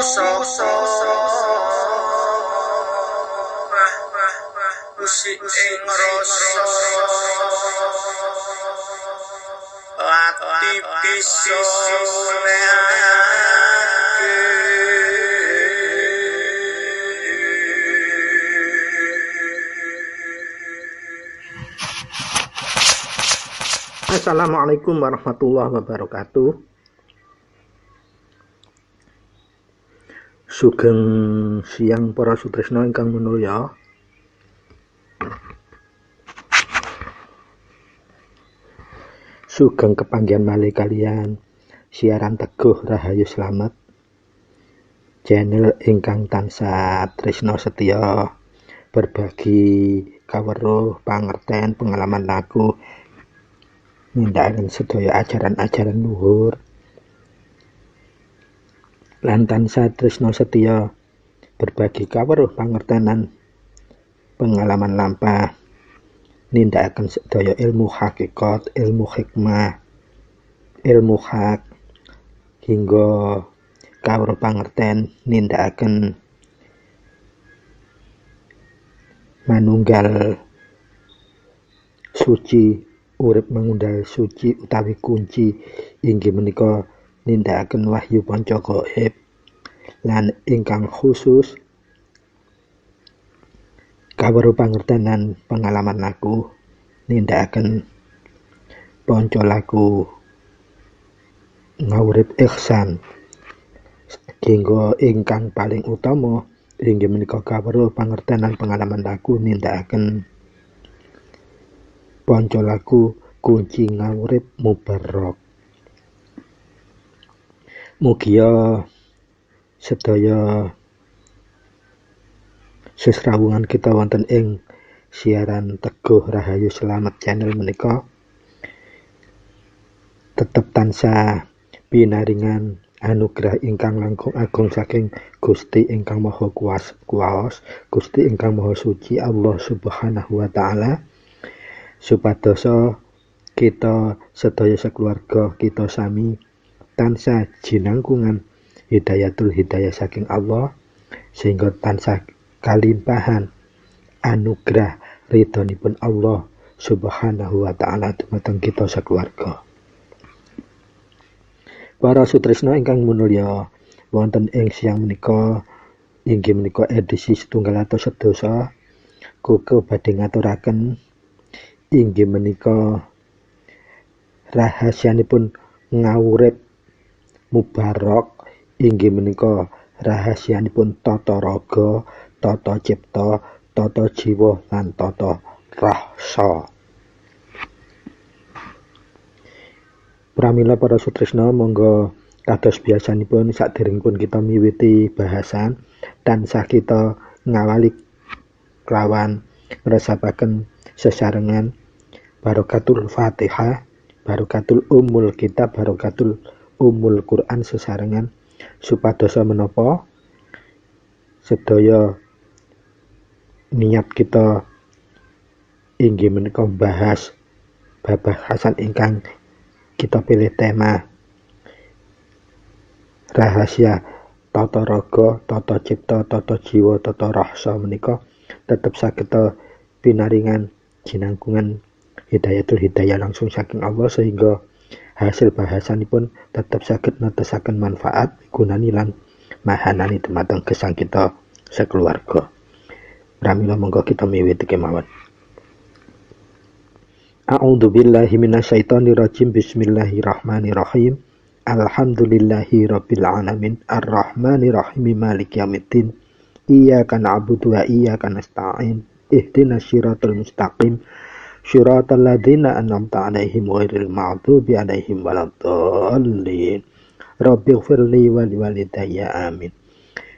Musik ing rasa ati bisa menehake. Assalamualaikum warahmatullahi wabarakatuh. Sugeng siang para sutresna ingkang minulya. Sugeng kepanggihan malih kaliyan siaran Teguh Rahayu Slamet, channel ingkang tansah tresna setya berbagi kaweruh pangerten pengalaman laku nindakaken sedaya ajaran-ajaran luhur lan tansah tresna setya berbagi kaweruh pangertenan pengalaman lampah nindakaken sedaya ilmu hakikat, ilmu hikmah, ilmu hak hingga kawruh pangerten nindakaken manunggal suci, urip mangundal suci utawi kunci inggih menika nindakaken wahyu panca gaib lan ingkang khusus kaweruh pangertenan pengalaman laku nindakaken panca laku ngawurip ihsan hingga ingkang paling utama inggih menika kaweruh pangertenan pengalaman laku nindakaken panca laku kunci ngawurip mubarok. Mugia sedaya sesrawungan kita wonten ing siaran Teguh Rahayu Slamet channel menika tetep tansah pinaringan anugerah ingkang langkung agung saking Gusti ingkang Maha Kuwasa, Gusti ingkang Maha Suci Allah Subhanahu wa taala, supados kita sedaya sekeluarga kita sami tansah jinangkungan hidayatul hidayah saking Allah sehingga tansah kalimpahan anugerah ridhonipun Allah Subhanahu wa taala dumateng kita sekeluarga. Para sutresna ingkang minulya, wonten ing siang menika inggih menika edisi 711 kuku badhe ngaturaken inggih menika rahasianipun ngawurip mubarok inggih menika rahasianipun tata raga, tata cipta, tata jiwa lan tata rasa. Pramila para sutresna, monggo kados biasanipun saderengipun kita miwiti bahasan tansah kita ngawali kelawan ngresapaken sesarengan barakatul Fatihah, barakatul Ummul Kitab, barakatul Ummul Quran sesarengan supados menapa sedaya niat kita inggih menika bahas babasan ingkang kita pilih tema rahasia tata raga, tata cipta, tata jiwa, tata rasa menika tetep saged pinaringan jinangkungan hidayatul hidayah langsung saking Allah sehingga hasil bahasanipun tetep saged netesaken manfaat gunani lan mahanani dumateng gesang kita sekeluarga. Pramila monggo kita miwiti kemawon. A'udzu billahi minasyaitonir rajim. Bismillahirrahmanirrahim. Alhamdulillahi rabbil alamin arrahmanir rahim maliki yaumiddin. Iyyaka na'budu wa iyyaka nasta'in. Ihdinas siratal mustaqim. Shiratal ladzina an'amta 'alaihim ghairil maghdubi 'alaihim waladdallin. Rabbighfirli wa liwalidayya amin.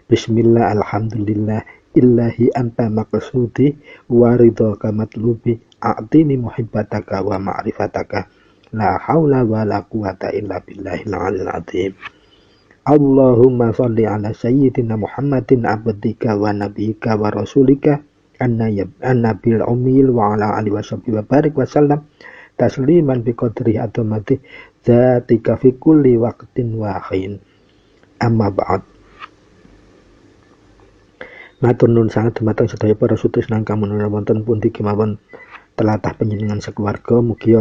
Bismillah, alhamdulillah, illahi anta maqsudi wa ridhaka matlubi a'tini muhibbataka wa ma'rifataka la haula wa la quwata illa billahil aliyyil azim. Allahumma shalli ala sayyidina Muhammadin abdika wa nabiyyika wa rasulika an-nabil ummil wa ala alihi washabihi wa barik wa sallam tasliman bi qadri adamati dzatika fi kulli waqtin wa hin. Amma ba'd. Matur nuwun sanget dumateng sedaya para sutresna ingkang menawi wonten pundi kemawon telatah panjenengan sakeluarga, mugi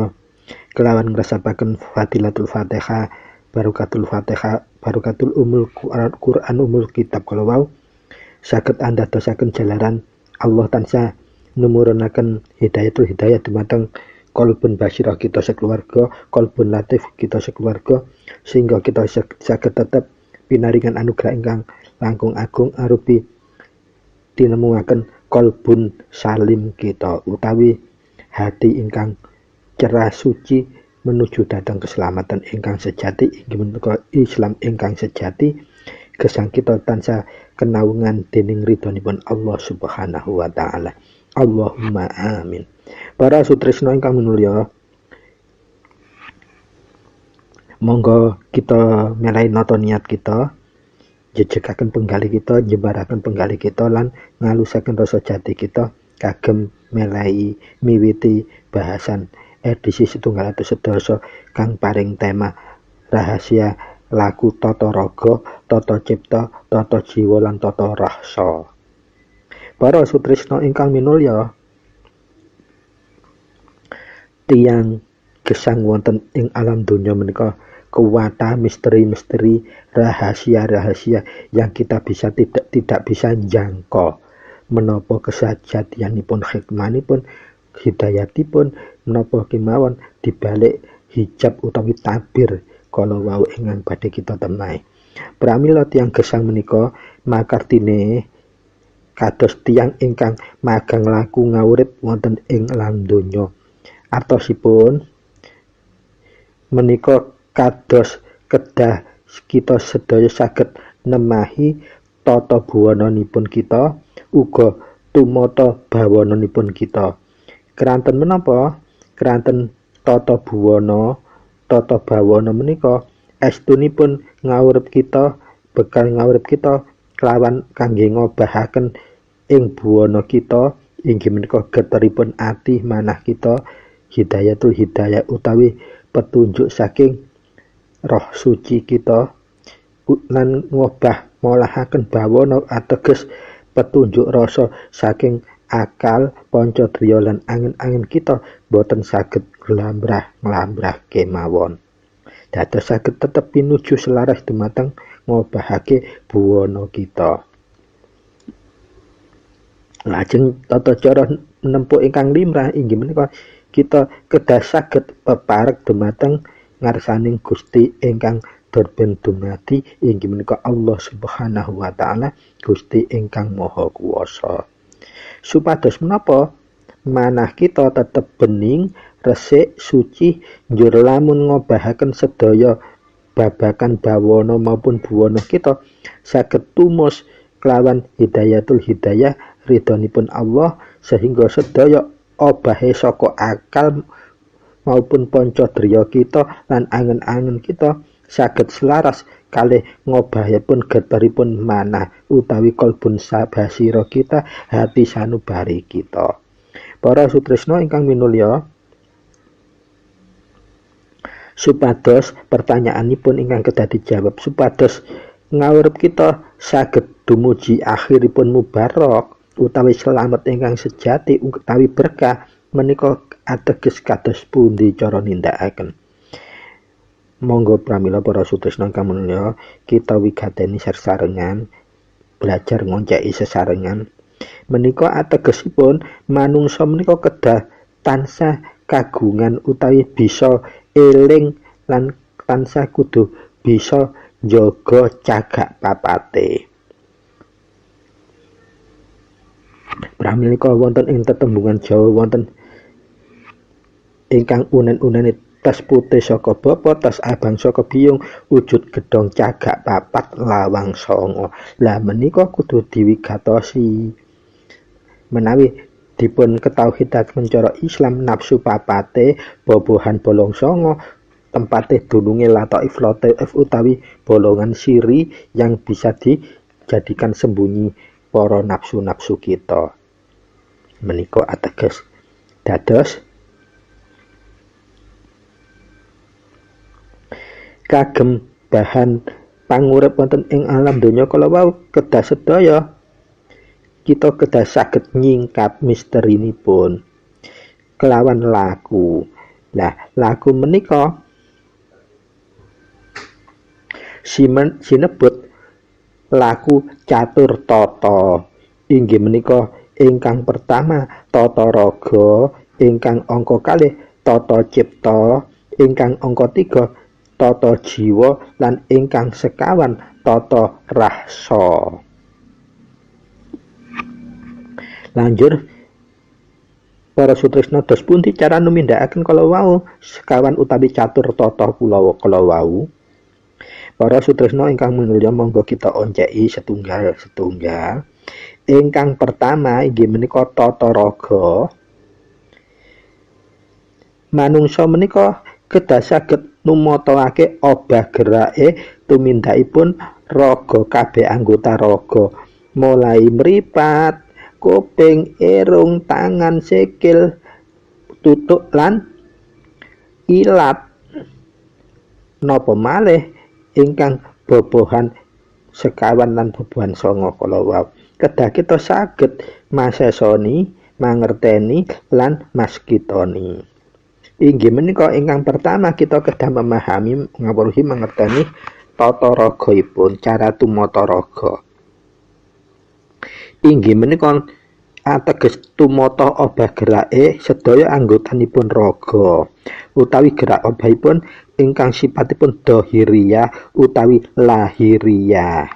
kelawan ngresapaken Fadilatul Fatihah, Barokatul Umul Quran Umul Kitab kala wau saged andadosaken jalaran Allah tansah numurunaken hidayatul hidayah dumateng qalbun basirah kita sekeluarga, qalbun latif kita sekeluarga, sehingga kita saged tetep pinaringan anugerah ingkang langkung agung arupi tinemuaken qalbun salim kita, utawi hati ingkang cerah suci menuju datang keselamatan ingkang sejati, inggih menika Islam ingkang sejati, gesang kita tansah kenaungan dening ridhonipun Allah Subhanahu wa taala. Allahumma amin. Para sutresna ingkang minulya, monggo kita melahi nata niat kita, jejegaken penggali kita, jembaraken penggali kita lan ngalusaken rasa jati kita kagem melahi miwiti bahasan edisi 711 kang paring tema rahasia laku tata raga, tata cipta, tata jiwa lan tata rasa. Para sutresna ingkang minulya, tiyang gesang wonten ing alam donya menika kewata misteri-misteri, rahasia-rahasia yang kita tidak bisa jangka. Menapa kesejatianipun, hikmanipun, hidayatipun, menapa kemawon dibalik hijab utawi tabir kala wau ingkang badhe kita temai. Pramila tiyang gesang menika makartine kados tiyang ingkang magang laku ngawurip wonten ing alam donya. Artosipun menika kados kedah kita sedaya saged nemahi tata buwananipun kita, uga tumata bawananipun kita. Keranten menapa? Keranten tata buwana, tata bawana menika estunipun ngawurip kita, bekal ngawurip kita kelawan kangge ngobahaken ing buwana kita, inggih menika geteripun ati manah kita, hidayatul hidayah utawi petunjuk saking roh suci kita, lan ngobah molahaken bawana ateges petunjuk rasa saking akal, panca driya lan angen-angen kita boten saged nglambrah kemawon. Dados saged tetep pinuju selaras dumateng ngobahake buwana kita. Lajeng tata cara menempuh ingkang limrah inggih menika kita kedah saged peparek dumateng ngarsaning Gusti ingkang durben dumadi, inggih menika Allah Subhanahu wa taala, Gusti ingkang maha kuwasa. Supados menapa manah kita tetep bening, resik, suci, njur lamun ngobahaken sedaya babakan bawana maupun buwana kita saged tumus kelawan hidayatul hidayah ridhonipun Allah, sehingga sedaya obahe saka akal maupun panca driya kita lan angen-angen kita saged selaras kalih ngobahipun geteripun manah utawi kalbun sabasira kita, hati sanubari kita. Para sutresna ingkang minulya, supados pertanyaanipun ingkang kedah dijawab, supados ngawurip kita saged dumuji akhiripun mubarak utawi selamat ingkang sejati utawi berkah, menika ateges kados pundi cara nindakaken. Monggo pramila para sutresna ingkang minulya, kita wigateni sesarengan belajar ngonceki sesarengan. Menika ategesipun manungsa menika kedah tansah kagungan utawi bisa eling lan tansah kudu bisa njaga cagak papate. Pramila wonten ing tetembungan Jawa wonten ingkang unen-unene tas putih saka bapa, tas abang saka biyung, wujud gedhong cagak papat lawang songo. Lah menika kudu diwigatosi. Menawi dipun ketauhidaken cara Islam, nafsu papate bobohan bolong songo, tempate dununge Lataif utawi bolongan siri yang bisa dijadikan sembunyi para nafsu-nafsu kita. Menika ateges dados kagem bahan pangurip wonten ing alam donya kala wau kedah sedaya kita kedah saged nyingkap misterinipun kelawan laku. Lah laku menika sinebut laku catur tata. Inggih menika ingkang pertama tata raga, ingkang angka kalih tata cipta, ingkang angka 3 tata jiwa, lan ingkang sekawan tata rasa. Lanjur para sutresna dos pundi cara numindakaken kala wau sekawan utawi catur tata kala wau. Para sutresna ingkang minulya monggo kita onceki setunggal. Ingkang pertama inggih menika tata raga. Manungsa menika kedah saged numatake obah gerake tumindakipun raga kabeh anggota raga, mulai mripat, kuping, irung, tangan, sikil, tutuk lan ilat. Napa malih ingkang bobohan sekawan lan bobohan 9 kala wau. Kedah kita saged masesoni, mangerteni lan maskitoni. Inggih menika ingkang pertama kita kedah memahami ngawruhi mangerteni tata ragaipun, cara tumata raga. Inggih menika ateges tumata obah gerake sedaya anggotanipun raga utawi gerak obahipun ingkang sipatipun dhahiriyah utawi lahiriyah.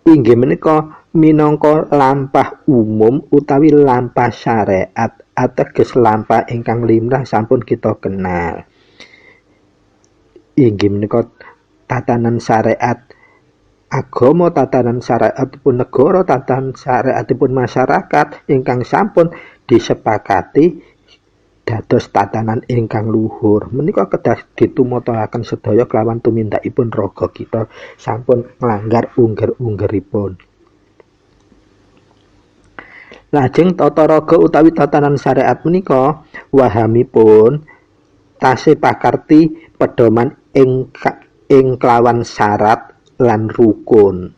Inggih menika minangka lampah umum utawi lampah syariat, ateges lampah ingkang limrah sampun kita kenal. Inggih menika tatanan syariat agama, tatanan syariatipun negara, tatanan syariatipun masyarakat ingkang sampun disepakati dados tatanan ingkang luhur. Menika kedah ditumataken sedaya kelawan tumindakipun raga kita sampun nglanggar ungger-unggeripun. Lajeng tata raga utawi tatanan syariat menika wahamipun tasih pakarti pedoman ing kelawan syarat lan rukun.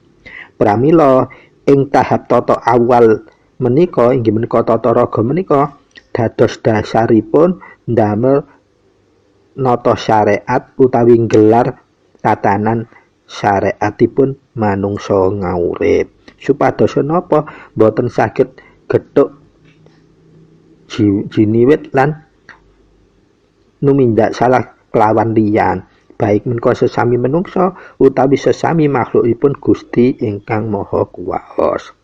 Pramila ing tahap tata awal menika inggih menika tata raga menika dados dasaripun ndamel nata syariat utawi gelar tatanan syariatipun manungsa ngawurip. Supados napa boten saged gethuk jiniwit lan numindak salah kelawan liyan, baik menika sesami manungsa utawi sesami makhlukipun Gusti ingkang Maha Kuwaos.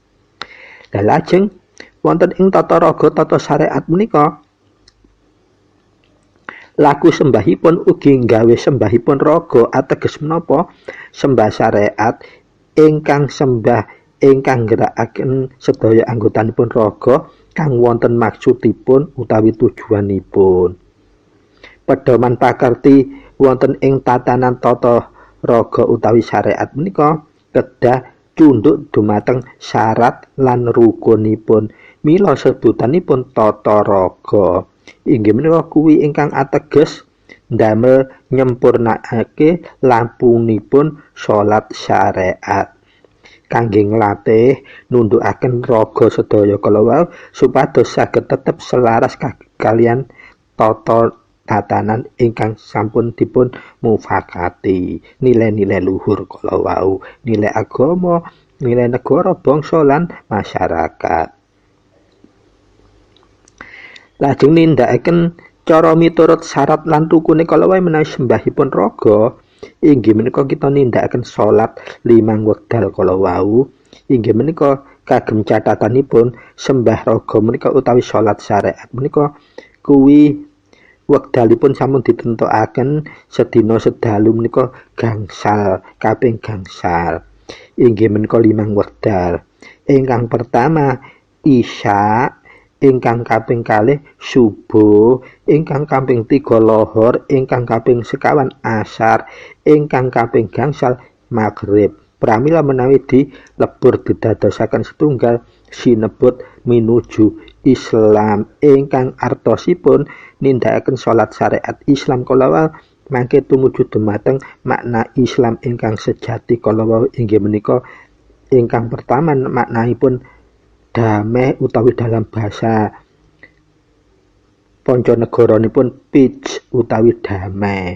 Lah lajeng wonten ing tata raga tata syariat menika laku sembahipun ugi nggawe sembahipun raga, ateges menapa sembah syariat ingkang sembah ingkang gerakaken sedaya anggotanipun raga kang wonten maksudipun utawi tujuanipun. Pedoman pakarti wonten ing tatanan tata raga utawi syariat menika kedah cunduk dumateng syarat lan rukunipun. Mila sebutanipun tata raga. Inggih menika kuwi ingkang ateges ndamel nyempurnakake lampunipun salat syariat. Kangge nglatih nundukaken raga sedaya kala wau supados saged tetep selaras kaliyan tatanan ingkang sampun dipun mufakati, nilai-nilai luhur kala wau, nilai agama, nilai negara, bangsa lan masyarakat. Lajeng nindakaken cara miturut syarat lan rukune kala wae menawi sembahipun raga, inggih menika kita nindakaken salat 5 wekdal kala wau. Inggih menika kagem catatanipun sembah raga menika utawi salat syariat menika kuwi wekdalipun sampun ditentukaken sedina sedalu menika gangsal kaping gangsal. Inggih menika 5 wekdal. Ingkang pertama isya, ingkang kaping kalih subuh, ingkang kaping 3 lohor, ingkang kaping sekawan asar, ingkang kaping gangsal maghrib. Pramila menawi dilebur didadosaken setunggal sinebut minuju Islam, ingkang artosipun nindakaken salat syariat Islam kala wau mangke tumuju dumateng makna Islam ingkang sejati kala wau inggih menika Ingkang pertama maknaipun damai utawi dalam bahasa Ponconegoronipun peace utawi damai.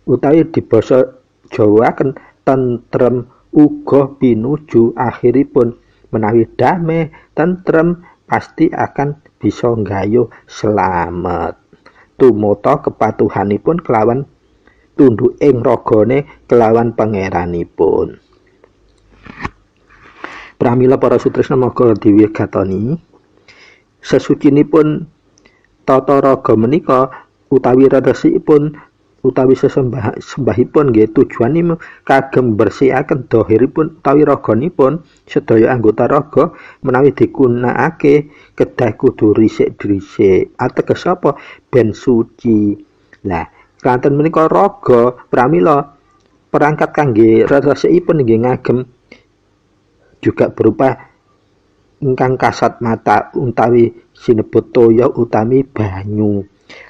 Utawi di basa Jawa kan tentrem uga pinuju akhiripun menawi damai tentrem pasti akan bisa nggayuh slamet. Tumata kepatuhanipun kelawan tunduking ragane kelawan pangeranipun. Pramila para sutresna monggo diwigatoni sesucinipun tata raga menika utawi resipun utawi sembahipun nggih tujuanipun kagem bersihaken dhahiripun utawi raganipun sedaya anggota raga menawi digunakake kedah kudu dhisik-dhisik ateges apa ben suci. Lah kanten menika raga pramila perangkat kangge resipun nggih ngagem juga berupa ingkang kasat mata utawi sinebut toya utami banyu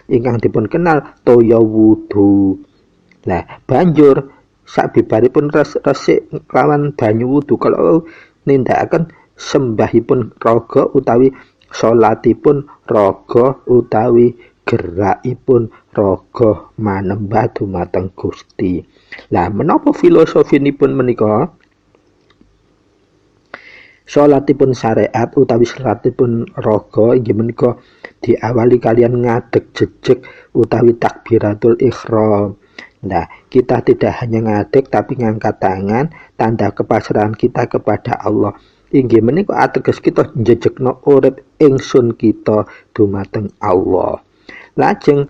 ingkang dipun kenal toya wudu. Lah banjur sabibaripun resik lawan banyu wudu kalau nindakaken sembahipun raga utawi salatipun raga utawi gerakipun raga manembah dumateng Gusti. Lah menapa filosofinipun menika? Salatipun syariat utawi salatipun raga inggih menika diawali kalian ngadeg jejeg utawi takbiratul ihram. Nah, kita tidak hanya ngadeg tapi ngangkat tangan tanda kepasrahan kita kepada Allah. Inggih menika ateges kita njejegna urip ingsun kita dumateng Allah. Lajeng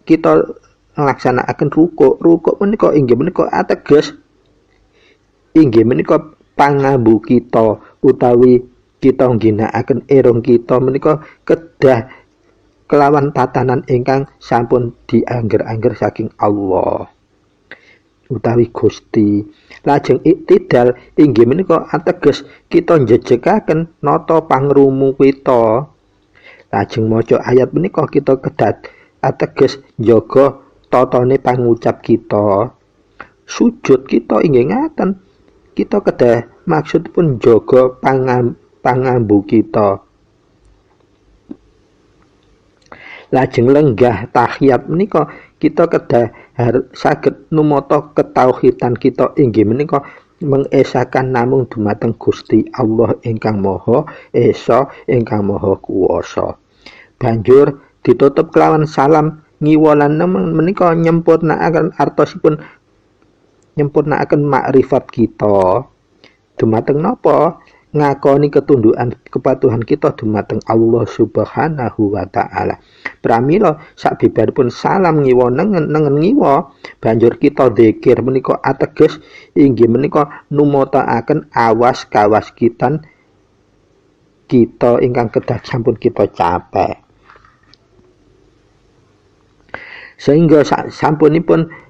kita nglaksanakaken rukuk. Rukuk menika inggih menika ateges inggih menika pangambu kita utawi kita ngginakaken irung kita menika kedah kelawan tatanan ingkang sampun diangger-angger saking Allah utawi Gusti. Lajeng iktidal inggih menika ateges kita njejegaken nata pangrumu kita. Lajeng maca ayat menika kita kedah ateges njaga tatane pangucap kita. Sujud kita inggih ngaten kita kedah maksudipun jaga pangambu kita. Lajeng lenggah tahiyat menika kita kedah saged numata ketauhidan kita inggih menika mengesakan namung dumateng Gusti Allah ingkang Maha Esa ingkang Maha Kuwasa. Banjur ditutup kelawan salam ngiwalan menika nyempurnakaken artosipun nyempurnakaken makrifat kita dumateng napa ngakoni ketundukan kepatuhan kita dumateng Allah Subhanahu wa taala. Pramila sabibaripun salam ngiwa nengen ngiwa banjur kita zikir menika ateges inggih menika numataaken awas kawaskitan kita ingkang kedah sampun kita capai. Sehingga sampunipun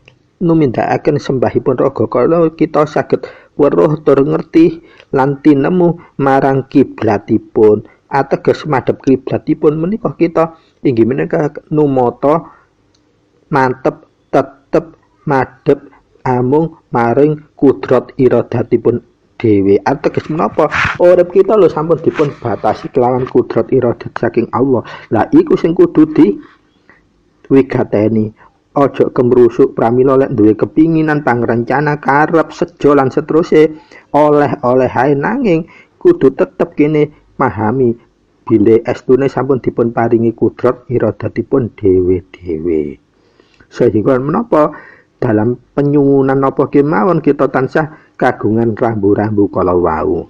numindakaken sembahipun raga kala kita saged weruh tur ngerti lan tinemu marang kiblatipun ateges madhep kiblatipun menika kita inggih menika numata mantep tetep madhep amung maring kudrat iradatipun dhewe. Ateges menapa urip kita lho sampun dipun batasi kelawan kudrat iradat saking Allah. Lah iku sing kudu wigateni. Ojo kemrusuk pramila lek duwe kepinginan pangrencana karep sejo lan seterusé oleh hae nanging kudu tetep kene pahami bilih estune sampun dipun paringi kudrat iradatipun dhewe-dhewe. Sehingga menapa dalam penyuwunan napa kemawon kita tansah kagungan rambu-rambu kala wau.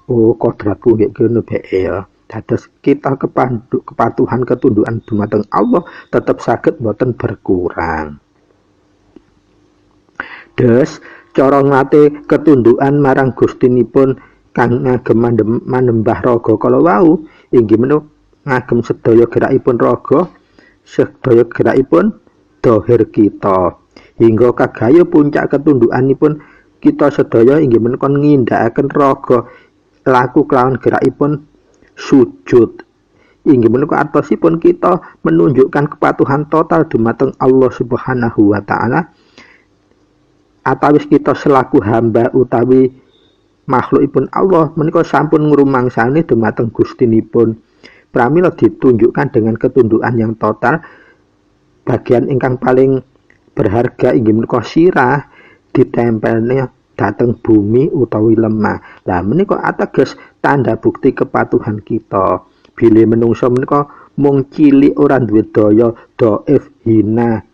Oh kodratku nggih kene bae ya. Dados kita kepatuhan ketundukan dumateng Allah tetap saged boten berkurang. Des cara ngate ketundukan marang Gustinipun kang ngagem manembah raga kala wau inggih menika ngagem sedaya gerakipun raga sedaya gerakipun dhahir kita hingga kagaya puncak ketundukanipun kita sedaya inggih menika ngindakaken raga laku kelawan gerakipun sujud. Inggih menika artosipun kita menunjukkan kepatuhan total dumateng Allah Subhanahu wa taala atawis kita selaku hamba utawi makhlukipun Allah menika sampun ngrumangsani dumateng Gustinipun. Pramila ditunjukkan dengan ketundukan yang total. Bagian ingkang paling berharga inggih menika sirah ditempelnya dateng bumi utawi lemah. Lah menika ateges tanda bukti kepatuhan kita. Bilih menungsa menika mung cilik ora duwe daya, dhaif, hina,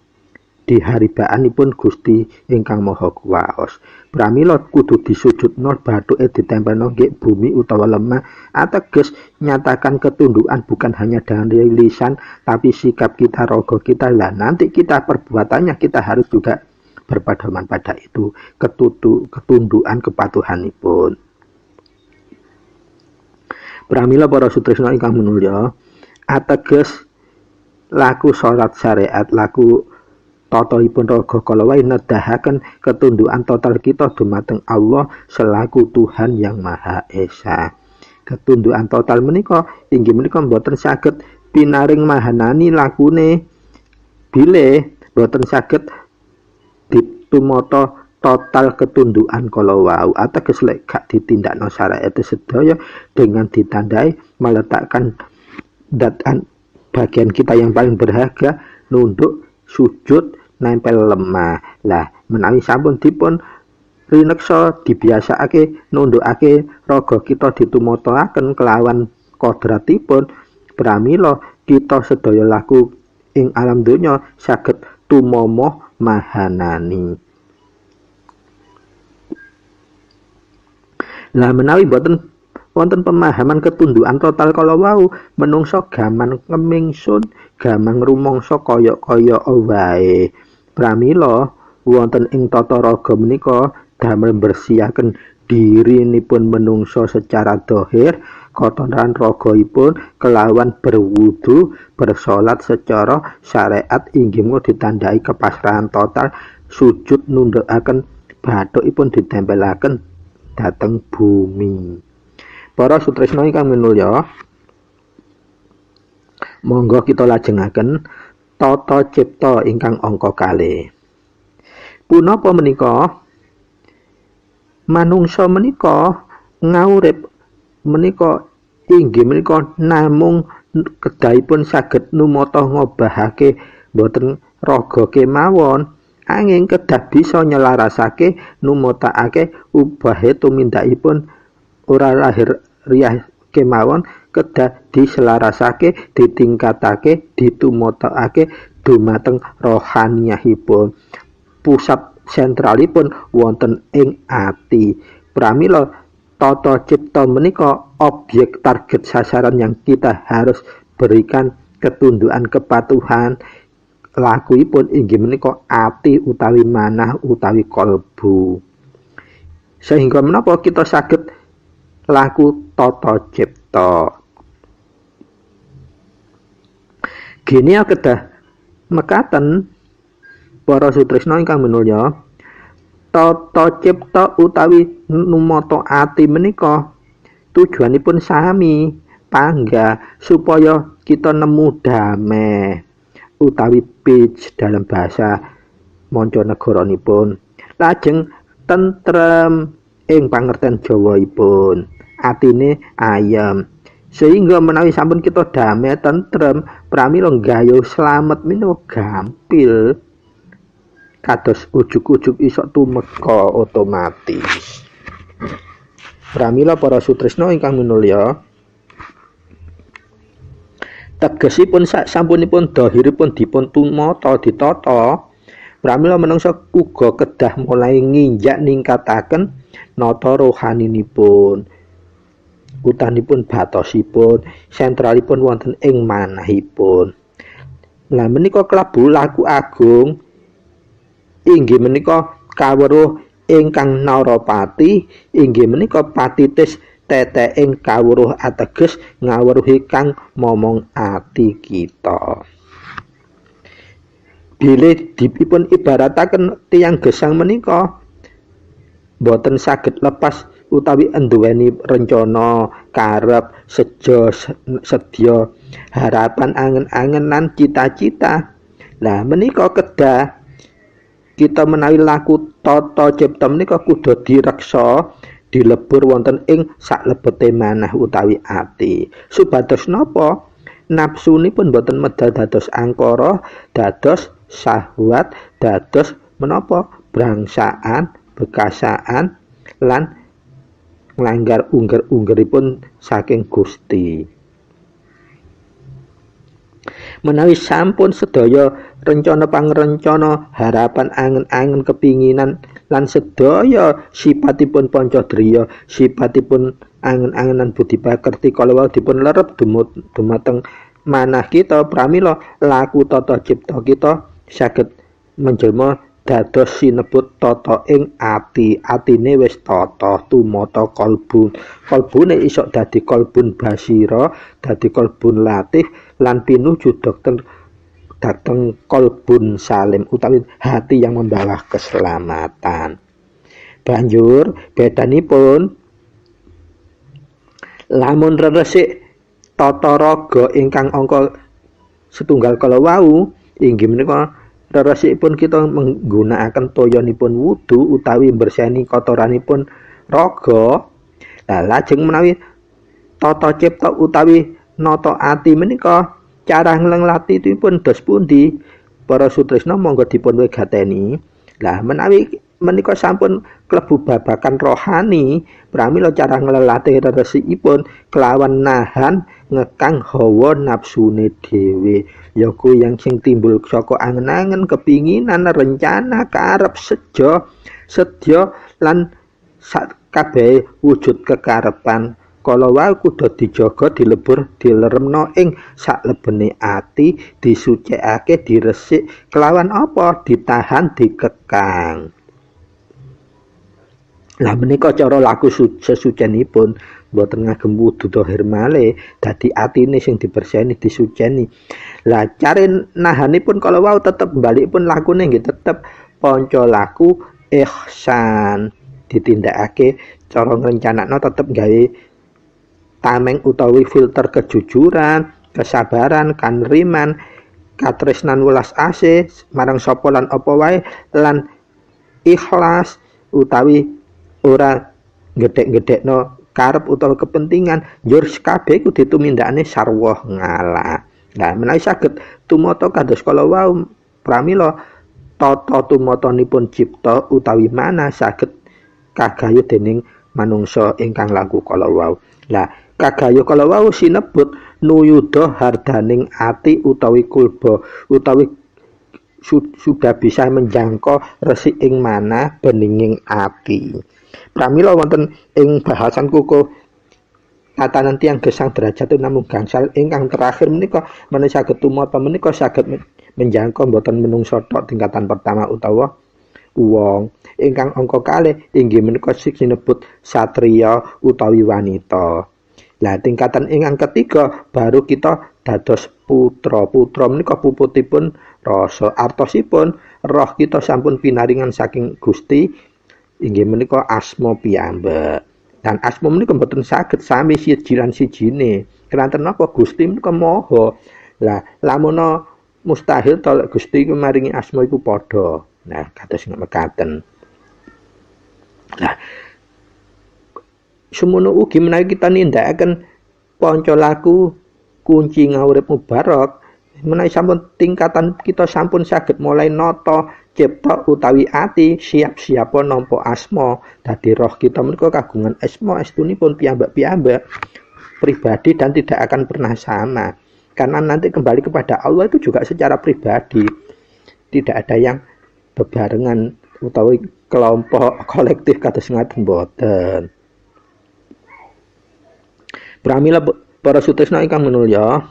diharibaanipun Gusti ingkang Maha Kuwaos. Pramila kudu disujudna bathuke ditempelna nggih bumi utawa lemah, ateges nyatakan ketundukan bukan hanya dari lisan tapi sikap kita, raga kita. Lah nanti kita perbuatannya kita harus juga berpedoman pada itu, ketundukan kepatuhanipun. Pramila para sutresna ingkang minulya, ateges laku salat syariat, laku tataipun raga kala wae nedahaken ketundukan total kita dumateng Allah selaku Tuhan yang Maha Esa. Ketundukan total menika inggih menika boten saged pinaring mahanani lakune bilih boten saged ditumata total ketundukan kala wau. Ateges lek gak ditindakno syariat sedaya dengan ditandai meletakkan datan bagian kita yang paling berharga nunduk sujud nempel lemah. Lah menawi sampun dipun rineksa dibiasakake nundukake raga kita ditumataken kelawan kodratipun, pramila kita sedaya laku ing alam donya saged tumomoh mahanani. Lah menawi boten wonten pemahaman ketundukan total kala wau, menungso gaman kemingsun, gaman rumangsa kaya-kaya wae. Pramila wonten ing tata raga menika damel bersihaken dirinipun menungso secara dohir, kotoran ragaipun kelawan berwudu, bersolat secara syariat inggih ditandai kepasrahan total, sujud nundhukaken bathukipun ditempelaken dhateng bumi. Para sutresna ingkang minulya, monggo kita lajengaken tata cipta ingkang angka 2. Punapa menika? Manungsa menika ngaurip menika inggih menika namung kedahipun saged numata ngobahake boten raga kemawon, anging kedah bisa nyelarasake numatakake ubahe tumindakipun ora lahir riyah kemawon, kedah diselarasake, ditingkatake, ditumatakake dumateng rohaniyahipun. Pusat sentralipun wonten ing ati. Pramila tata cipta menika objek target sasaran yang kita harus berikan ketundukan kepatuhan. Lakuipun inggih menika ati utawi manah utawi kalbu. Sehingga menapa kita saged laku tata cipta. Gini kedah mekaten para sutresna ingkang minulya, tata cipta utawi numata ati menika tujuanipun sami, pangga supaya kita nemu damai utawi peace dalam bahasa mancanegaranipun, lajeng tentrem ing pangerten Jawaipun, atine ayem. Sehingga menawi sampun kita damai tentrem, pramila gayuh slamet menika gampil, kados ujug-ujug iso tumeka otomatis. Pramila para sutresna ingkang minulya, tegesipun sampunipun dhahiripun dipun tumata ditata, pramila menungsa uga kedah mulai nginjak ningkataken nata rohaninipun, utanipun batosipun, sentralipun wonten ing manahipun. Lah menika klebu laku agung inggih menika kawruh ingkang narapati, inggih menika patitis teteking kawruh ateges ngawruhi kang momong ati kita. Bilih dipun ibarataken tiyang gesang menika boten saged lepas utawi anduweni rencana, karep, sejo, sedya, harapan, angen-angenan, cita-cita. Lah menika kedah kita menawi laku tata cipta menika kudu direksa, dilebur wonten ing saklebete manah utawi ati. Supados napa? Nafsunipun boten medal dados angkara, dados syahwat, dados menapa? Brangsaan, bekasaan lan nglanggar ungger-unggeripun saking Gusti. Menawi sampun sedaya rencana pangrencana, harapan, angen-angen, kepinginan lan sedaya sipatipun pancadriya, sipatipun angen-angenan budi pakerti kalawau dipun lerep dumateng manah kita, pramila laku tata cipta kita saged menjelma dados sinebut tata ing ati. Atine wis tata tumata kalbune iso dadi kalbun basira, dadi kalbun latif lan pinuju dateng kalbun salim utawi hati yang membawa keselamatan. Banjur bedanipun lamun resik tata raga ingkang angka setunggal kala wau inggih menika reresikipun kita menggunakaken toyanipun wudu utawi bersihani kotoranipun raga. Lah lajeng menawi tata cipta utawi nata ati menika cara nglenlatipun dos pundi? Para sutresna monggo dipun wegateni. Lah menawi menika sampun klebu babakan rohani, pramila cara nglelatih reresikipun kelawan nahan ngekang hawa nafsune dhewe. Ya kuwi yang sing timbul saka angen-angen, kepinginan, rencana, karep, sedya lan kabeh wujud kekarepan. Kala wae kudu dijaga, dilebur, dileremno ing saklebene ati, disucikake, diresik kelawan apa? Ditahan, dikekang. Lah menika cara laku sesucenipun mboten ngagem wudu dhahir malih, dadi atine sing dibersihani, disuceni. Lah cari nahanipun kala wau tetep balikipun lakune nggih tetep panca laku ihsan, ditindakake cara ngrencanakno tetep gawe tameng utawi filter kejujuran, kesabaran, kanriman, katresnan welas asih marang sapa lan apa wae lan ikhlas utawi ora gedhek-gedhekno karep utawa kepentingan, njur kabeh kudu tumindakane sarwa ngalah. Nah, menawi saged tumata kados kala wau pramila tata tumatanipun cipta utawi mana saged kagayuh dening manungsa ingkang laku kala wau. Lah, kagayuh kala wau sinebut nuyuda hardaning ati utawi kulba utawi sudah bisa menjangkau resik ing mana beninging ati. Pramila wonten ing bahasan kukuh tatanan tiyang gesang derajat namung gangsal ingkang terakhir menika menawi saged tumata menika saged menjangkau boten menungsa tok tingkatan pertama utawa wong. Ingkang angka kalih inggih menika sinebut satriya utawi wanita. Lah tingkatan ingkang ketiga baru kita dados putra. Putra menika puputipun rasa, artosipun roh kita sampun pinaringan saking Gusti inggih menika asma piyambak. Dan asma menika mboten saged sami siji lan sijine. Keranten napa Gusti menika maha. Lah lamun mustahil to Gusti maringi asma iku padha. Nah, kados mekaten. Nah, semono ugi menawi kita nindakaken panca laku kunci ngawurip mubarak, menawi sampun tingkatan kita sampun saged mulai nata cipta utawi ati, siap-siap nampa asma, dadi roh kita menika kagungan asma estunipun piyambak-piyambak pribadi dan tidak akan pernah sama. Karena nanti kembali kepada Allah itu juga secara pribadi. Tidak ada yang bebarengan utawi kelompok kolektif kados ngaten boten. Pramila para sutresna ingkang minulya,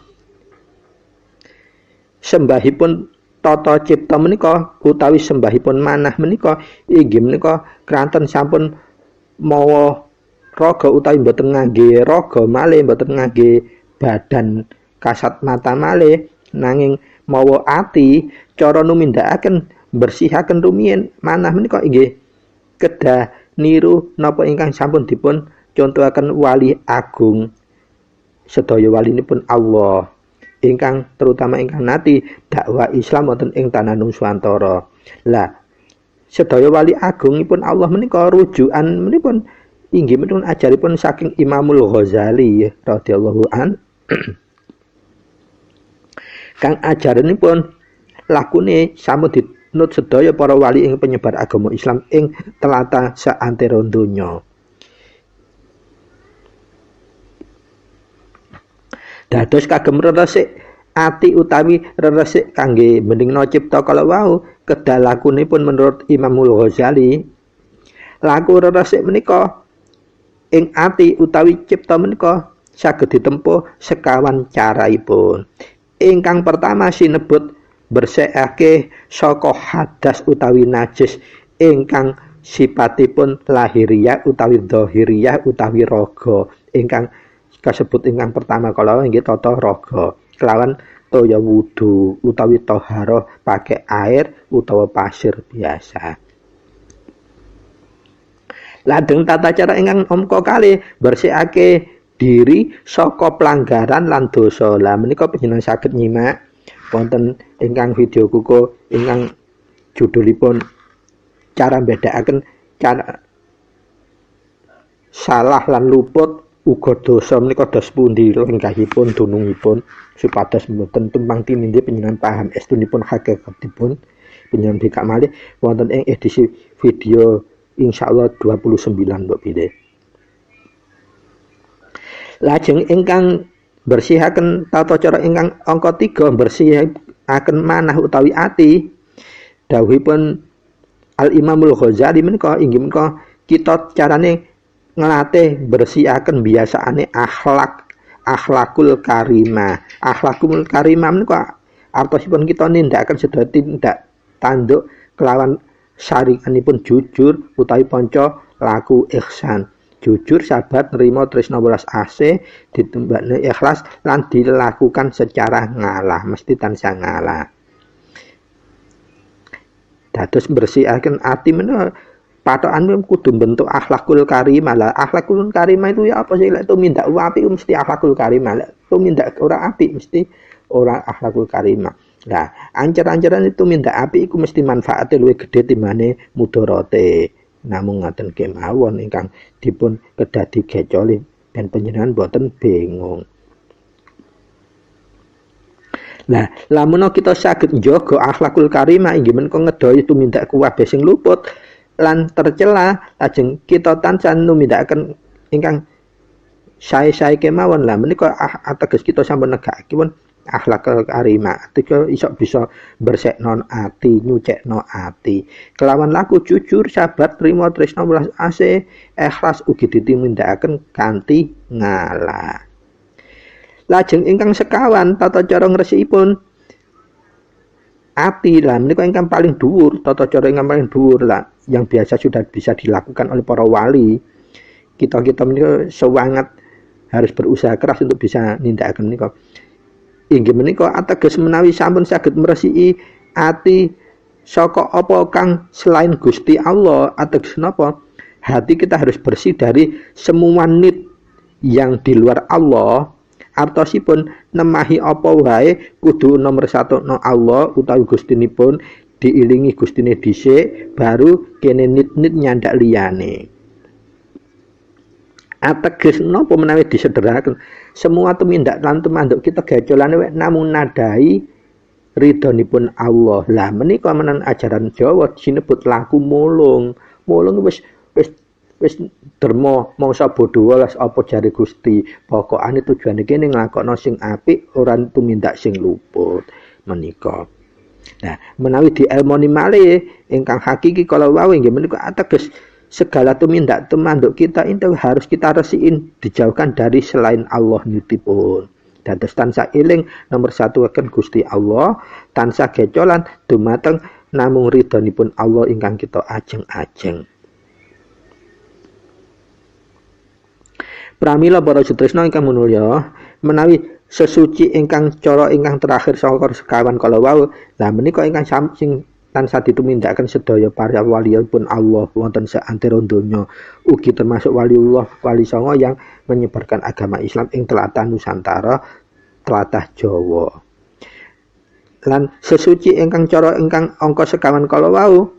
sembahipun tata cipta menika utawi sembahipun manah menika inggih menika kranten sampun mawa raga utawi mboten ngangge raga malih, mboten ngangge badan kasat mata malih, nanging mawa ati cara numindakaken bersihaken rumiyin manah menika inggih kedah niru napa ingkang sampun dipun contohaken wali agung sedaya walinipun Allah ingkang terutama ingkang nati dakwah Islam wonten ing tanah Nuswantara. Lah sedaya wali agungipun Allah menika rujukan menipun inggih menika ajaripun saking Imamul Ghazali radhiyallahu an. Kang ajaranipun lakune sampun dinut sedaya para wali ing penyebar agama Islam ing tlatah saantero donya. Dados kagem resik ati utawi resik kangge mendingna cipta kala wau kedal lakunipun menurut Imamul Ghazali. Laku resik menika ing ati utawi cipta menika saged ditempuh sekawan caraipun. Ingkang pertama sinebut bersihake saka hadas utawi najis ingkang sipatipun lahiriah utawi dhahiriah utawi raga. Ingkang kasebut ingkang pertama kala inggih tata raga kelawan toya wudu utawi thaharah pakai air utawa pasir biasa. Lajeng tata cara ingkang angka kalih bersihake diri saka pelanggaran lan dosa. Lah menika panjenengan saged nyimak wonten ingkang video kuku ingkang judulipun cara bedakaken cara salah lan luput uga dosa menika dos pundi lenggahipun dunungipun supados mboten tumpang tindih panjenengan paham estunipun hakikatipun panjenengan bikak malih wonten ing edisi video insyaallah 29 mbok pilih. Lajeng ingkang bersihaken tata cara ingkang angka 3 bersihaken manah utawi ati. Dawuhipun Al Imamul Ghazali menika inggih menika kita carane nglatih bersihaken biasaane akhlakul karimah. Akhlakul karimah menika artosipun kita nindakaken sedaya tindak tanduk kelawan saringanipun jujur utawi panca laku ihsan. Jujur, sabar, nerima, tresna welas asih, ditembakne ikhlas lan dilakukan secara ngalah, mesti tansah ngalah. Dados bersihaken ati menika patokan kudu bentuk akhlakul karimah. Lah akhlakul karimah itu ya apa sih? Lek tumindak apik mesti akhlakul karimah. Lek tumindak ora apik mesti ora akhlakul karimah. Lah ancer-anceran itu mindak apik iku mesti manfaate luwih gedhe timbane mudharate. Namung ngaten kemawon ingkang dipun kedadi gecoli dan panjenengan boten bingung. Nah, lamun kita saged njaga akhlakul karimah inggih menika ngedaya tumindak kuwabeh sing luput lan tercela, lajeng kita tansah numindakaken ingkang sae-sae kemawon. Lah menika ateges kita sampun negakipun akhlakul karimah. Tiga iso bisa berseknon ati, nyucekno ati. Kelawan laku jujur, sabar, trima, tresna, welas asih, ikhlas ugi ditimindakaken kanthi ngalah. Lajeng ingkang sekawan tata cara ngresipun ati lah menika ingkang paling dhuwur, tata cara ingkang paling dhuwur lah yang biasa sudah bisa dilakukan oleh para wali. Kita menika semangat harus berusaha keras untuk bisa nindakaken menika. Inggih menika ateges menawi sampun saged mresiki ati saka apa kang selain Gusti Allah, ateges napa? Hati kita harus bersih dari semua nit yang di luar Allah. Artosipun nemahi apa wae kudu nomor 1 no Allah utawi Gustinipun, diilingi Gustine dhisik baru kene nit-nit nyandak liyane. Ateges napa menawi disederhaken semua tumindak lan tumanduk kita gacolane wek namung nadai ridhonipun Allah. Lah menika menan ajaran Jawa sinebut laku mulung. Mulung wis derma mangsa bodho welas apa jare Gusti. Pokokane tujuane kene nglakokno sing apik ora tumindak sing luput menika. Nah, menawi dielmoni malih ingkang hakiki kala wau inggih menika ateges segala tumindak tumanduk kita itu harus kita resikin, dijauhkan dari selain Allah nitipun. Dados tansah eling nomor 1 akan Gusti Allah, tansah gecolan dumateng namung ridhonipun Allah ingkang kita ajeng-ajeng. Pramila para sutresna ingkang minulya, menawi sesuci ingkang cara ingkang terakhir saka sekawan kala wau, lah menika ingkang sing tansah ditumindakaken sedaya para waliyipun Allah wonten saantero donya, ugi termasuk waliullah wali songo yang menyebarkan agama Islam ing tlatah Nusantara, tlatah Jawa. Lan sesuci ingkang cara ingkang angka sekawan kala wau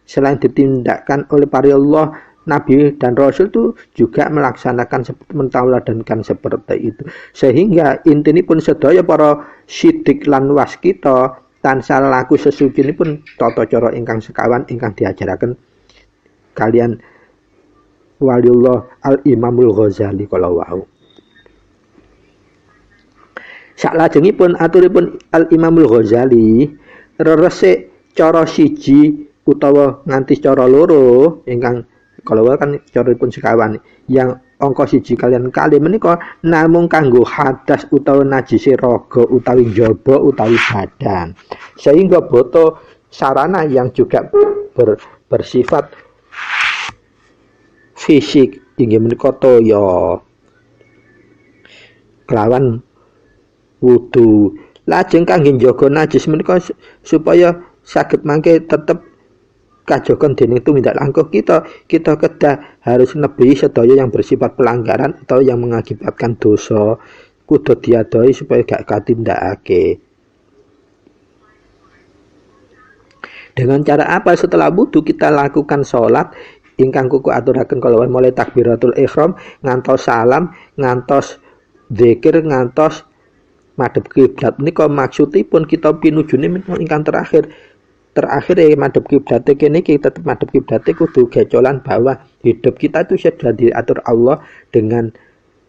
selain ditindakkan oleh para Allah Nabi dan Rasul itu juga melaksanakan mentauladkan seperti itu. Sehingga intine pun sedaya para sidik lan waskita tansah laku sesuci pun tata cara ingkang sekawan ingkang diajaraken kalian Waliullah Al-Imamul Ghazali kala wau. Saklajengipun aturipun Al-Imamul Ghazali resik cara siji utawa nganti cara loro ingkang kalau kan caripun sekawan yang angka siji kalian kali menika namung kanggo hadas utawa najise raga utawi njaba utawi badan. Sehingga boto sarana yang juga bersifat fisik inggih menika toya kelawan wudu. Lajeng kangge njaga najis menika supaya saged mangke tetep kajogon dening tumindak langkung kita kedah harus nebihi sedaya yang bersifat pelanggaran atau yang mengakibatkan dosa kudu diadoi supaya gak katindakake. Dengan cara apa? Setelah wudu kita lakukan sholat ingkang kuku aturaken kalawan mulai takbiratul ihram ngantos salam ngantos zikir ngantos madhep kiblat menika maksudipun kita pinujune ingkang terakhir madhep kiblat kene iki tetep madhep kiblat kudu gecolan bahwa hidup kita itu sudah diatur Allah dengan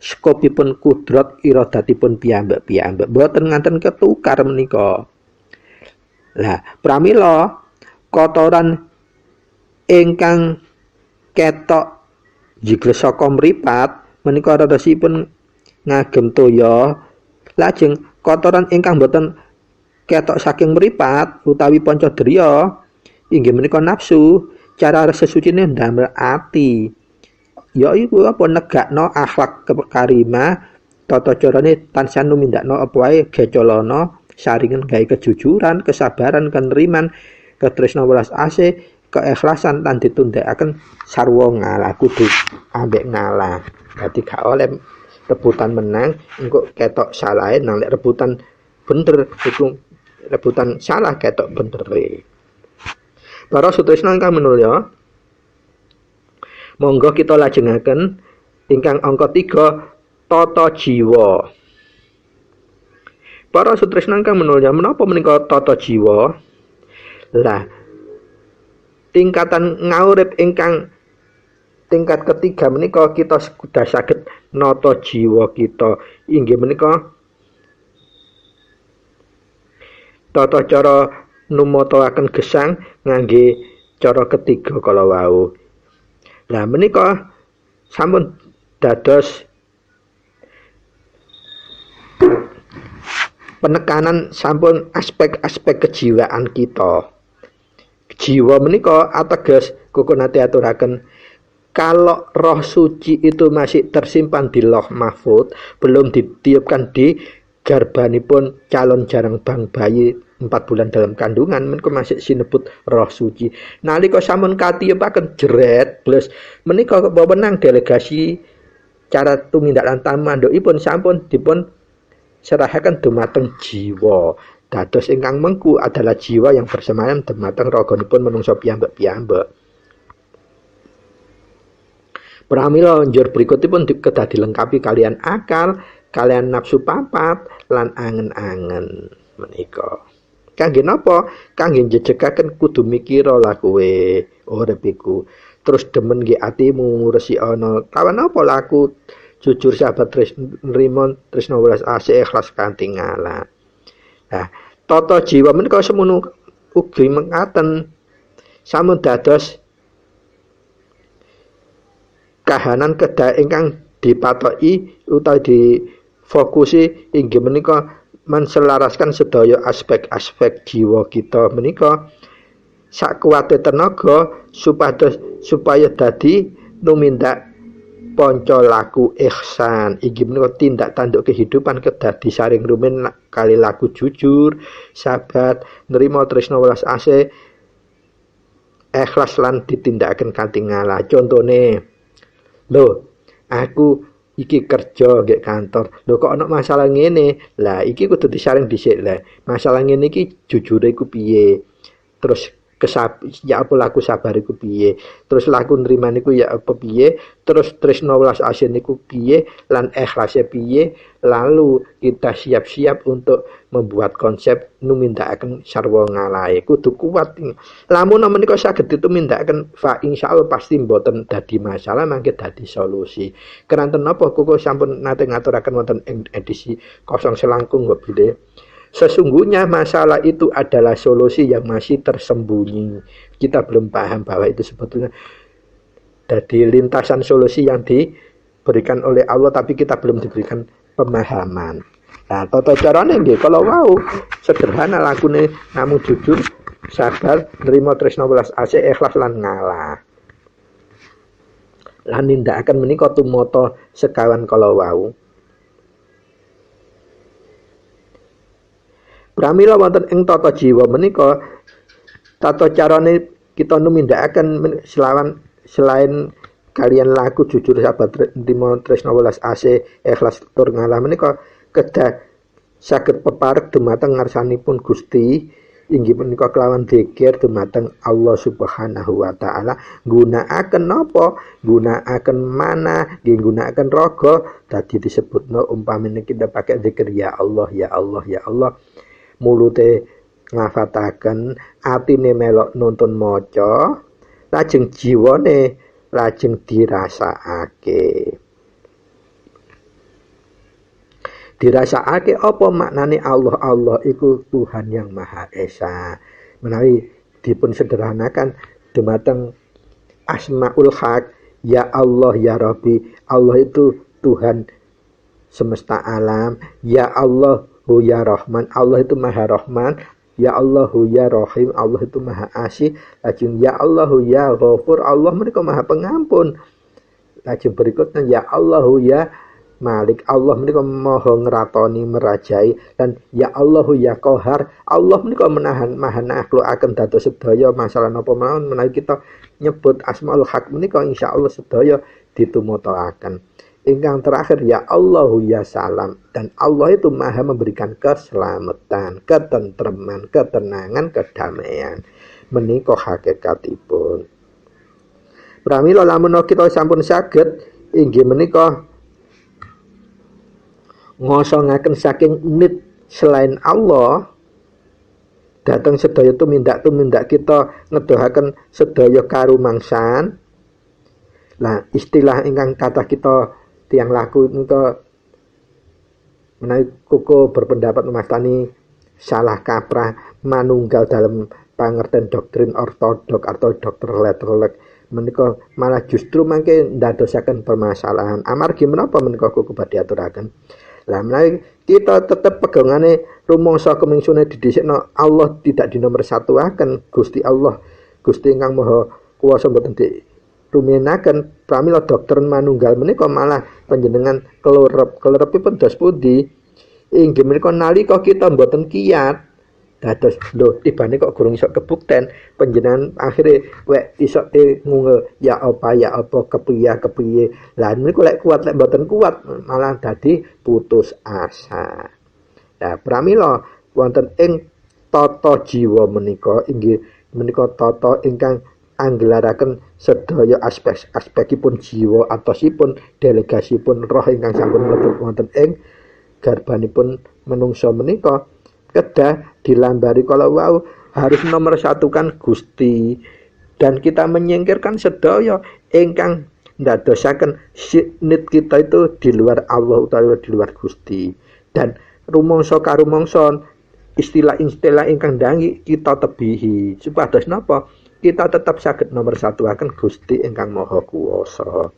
skopipun kudrat iradatipun piyambak mboten nganten ketukar menika. Lah pramila kotoran ingkang ketok jigles saka mripat menika radosipun ngagem toya. Lajeng kotoran ingkang boten ketok saking mripat utawi panca driya inggih menika nafsu. Cara sesucine ndamel ati yaiku apa negakno akhlak karimah tata carane tansah numindakno apa wae gecolana saringen gawe kejujuran kesabaran keneriman katresna welas asih keikhlasan lan ditundhakaken sarwa ngalah kudu ambek ngalah. Dadi gak oleh rebutan menang engko ketok salah nang lek rebutan bener iku rebutan salah ketok bener. Para sutresna ingkang minulya, monggo kita lajengaken ingkang angka 3 tata jiwa. Para sutresna ingkang minulya, menapa menika tata jiwa? Lah tingkatan ngaurip ingkang tingkat ketiga menika kita sudah saged nata jiwa kita inggih menika tata cara numataken gesang ngangge cara ketiga kala wau. Lah menika sampun dados penekanan sampun aspek-aspek kejiwaan kita. Jiwa menika ateges kukun ati aturaken kalau roh suci itu masih tersimpan di Lauh Mahfuz, belum ditiupkan di garbanipun calon jarang bang bayi 4 bulan dalam kandungan, menika masih sinebut roh suci. Nalika sampun katiupaken jeret plus menika wewenang delegasi cara tumindak lan tamandukipun sampun dipun serahaken dumateng jiwa. Dados ingkang mengku adalah jiwa yang bersemayam dumateng raganipun manungsa piyambak-piyambak. Pramila njur berikutipun kedah dilengkapi kalian akal, kalian nafsu papat lan angen-angen menika. Kangge napa? Kangge njejegaken kudu mikira lah kowe urip iku. Terus demen nggih atimu resi ana. Kawan apa laku jujur sahabat nrimo tresna welas asih ikhlas kanthi ngalah. Nah, tata jiwa menika semono ugi mekaten sampun dados kahanan kedah ingkang dipatoki utawi difokusi inggih menika menselaraskan sedaya aspek-aspek jiwa kita menika sakuwate tenaga supaya dadi numindak panca laku ihsan inggih menika tindak tanduk kehidupan kedah disaring rumen kali laku jujur, sabat, nerima tresna welas asih, ikhlas lan ditindakaken kanthi ngalah. Contone, lho, aku iki kerja nggih kantor. Lho kok ana masalah ngene? Lah iki kudu disaring dhisik lah. Masalah ngene iki jujure iku piye? Terus ya apa laku sabar iku piye, terus laku nrima niku ya apa piye, terus tresna welas asih niku piye, lan ikhlase piye, lalu kita siap-siap untuk membuat konsep numindakaken sarwa ngalahe kudu kuat. Lamun menika saged ditumindakaken fa insyaallah pasti mboten dadi masalah, mangke dadi solusi. Keranten napa kok sampun nate ngaturaken wonten ing edisi 0 selangkung kok bilih. Sesungguhnya masalah itu adalah solusi yang masih tersembunyi. Kita belum paham bahwa itu sebetulnya dari lintasan solusi yang diberikan oleh Allah, tapi kita belum diberikan pemahaman. Nah, tata carane nggih kalau wau sederhana lakune namung jujur, sabar, nerima tresna welas asih, ikhlas lan ngalah. Lan nindakaken menika tumata sekawan kalau wau. Pramila wonten ing tata jiwa menika tata carane kita numindakaken selain kalian laku jujur sabar nrimo tresna welas asih ikhlas tur ngalah menika kedah saged peparek dumateng ngarsanipun Gusti inggih menika kelawan dzikir dumateng Allah Subhanahu wa taala, gunakaken napa, gunakaken mana, nggih gunakaken raga, dadi disebutno umpamane kita pakai dzikir ya Allah ya Allah ya Allah, mulute ngafataken, atine melok nuntun maca, lajeng jiwane lajeng dirasakake. Dirasakake apa maknane Allah? Allah iku Tuhan yang Maha Esa. Menawi dipun sederhanakan dumateng Asmaul Haq, ya Allah ya Rabbi, Allah itu Tuhan semesta alam, ya Allah ya Rahman, Allah itu Maha Rahman, ya Allahu ya Rahim, Allah itu Maha Asih, lajeng ya Allahu ya Ghafur, Allah menika Maha Pengampun. Lajeng berikutnya ya Allahu ya Malik, Allah menika Maha ngratoni merajai, dan ya Allahu ya Qahar, Allah menika menahan Maha nakhlukaken dados sedaya masalah napa mawon. Menawi kita nyebut Asmaul Haq menika insyaallah sedaya ditumataken. Ingkang terakhir ya Allahu ya Salam, dan Allah itu Maha memberikan keselamatan, ketentreman, ketenangan, kedamaian. Menika hakikatipun. Pramila lamun kita sampun saged inggih menika ngosongaken saking nit selain Allah dateng sedaya tumindak kita ngedohaken sedaya karumangsan. Lah istilah ingkang kathah kita tiang laku menika menawi koko berpendapat mastani salah kaprah manunggal dalam pangerten doktrin ortodok atau dokter letrolek menika malah justru mangke ndadosaken permasalahan. Amargi menapa menika koko badhe aturaken. Lah menawi kita tetep pegangane rumangsa kemingsune didhisikno Allah tidak dinomorsatuaken, Gusti Allah, Gusti ingkang Maha Kuwasa mboten ruminaken pramila doktrin manunggal menika malah panjenengan kelerepipun dos pundi inggih menika nalika kita mboten kiyat dados lho tibane kok gurung iso kebukten panjenengan akhire wek iso ngungel ya apa kepiye lah menika lek kuat lek mboten kuat malah dadi putus asa. Nah pramila wonten ing tata jiwa menika inggih menika tata ingkang anggelaraken sedaya aspek-aspekipun jiwa atosipun delegasipun roh ingkang sampun mlebu wonten ing garbanipun menungsa menika kedah dilambari kalau wau harus nomorsatukan Gusti, dan kita menyingkirkan sedaya ingkang ndadosaken nit kita itu di luar Allah utawa di luar Gusti, dan rumangsa karumangsa istilah-istilah ingkang dangi kita tebihi supados napa kita tetap saged nomorsatuaken Gusti ingkang Maha Kuwasa.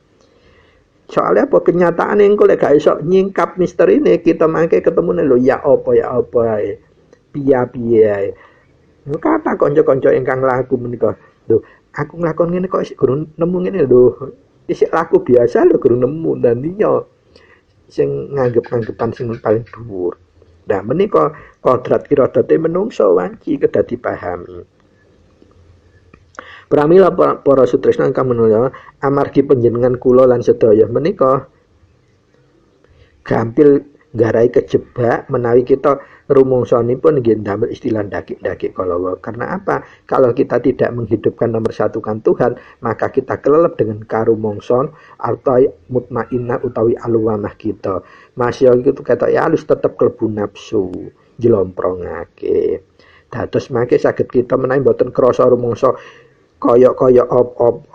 Soalnya apa kenyataan engko lek gak iso nyingkap misterine kita mangke ketemune lho ya apa ae. Piye ae. Kata kanca-kanca ingkang laku menika, lho aku nglakon ngene kok isih gurung nemu ngene lho. Isih laku biasa lho gurung nemu dan iya sing nganggep-anggepan sing paling dhuwur. Nah menika kodrat iradate menungsa wanci kedah dipahami. Pramila para sutresna ingkang menawi amargi panjenengan kula lan sedaya menika gampil nggarai kejebak menawi kita rumangsanipun nggih ndamel istilah ndaki-ndaki kala. Karena apa? Kalau kita tidak menghidupkan nomor satukan Tuhan, maka kita kelelep dengan karumangsan atau mutmainnah utawi alwamah kita. Masya itu kata ya halus tetep klebu nafsu jlomprongake. Dados mangke saged kita menawi boten krasa rumangsa kaya op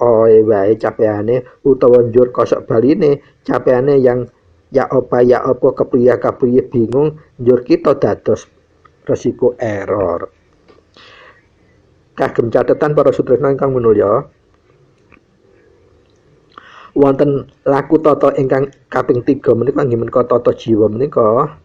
wae capekane utawa njur kosok baline capekane yang ya apa kepriye bingung njur kita dados resiko error. Kagem catatan para sutresna ingkang minulya, wonten laku tata ingkang kaping 3 menika inggih menika tata jiwa menika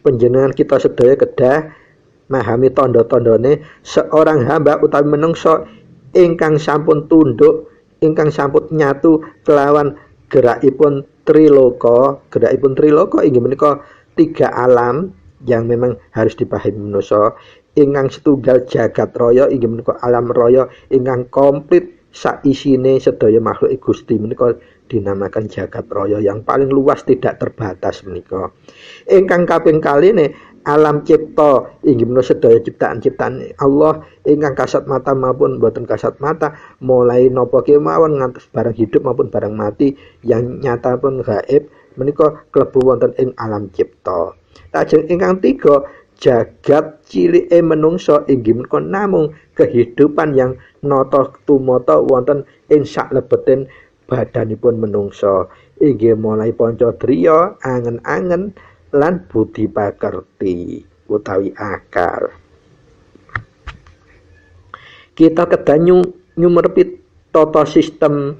panjenengan kita sedaya kedah memahami tanda-tandane seorang hamba utawi menungso ingkang sampun tunduk, ingkang sampun nyatu kelawan gerakipun triloka. Gerakipun triloka inggih menika 3 alam yang memang harus dipahami manusia. Ingkang setunggal jagat raya inggih menika alam raya ingkang komplit saisine sedaya makhluk Gusti menika dinamakan jagat raya yang paling luas tidak terbatas menika. Ingkang kaping kaline alam cipta inggih menika sedaya ciptaan-ciptaan Allah ingkang kasat mata maupun boten kasat mata, mulai napa kemawon ngantos barang hidup maupun barang mati yang nyata pun gaib menika klebu wonten ing alam cipta. Lajeng ingkang 3 jagat cilike menungso inggih menika namung kehidupan yang nata tumata wonten ing saklebeting badanipun menungso inggih mulai pancadriya, angen-angen lan budi pakerti utawi akal. Kita kedah nyumerpit tata sistem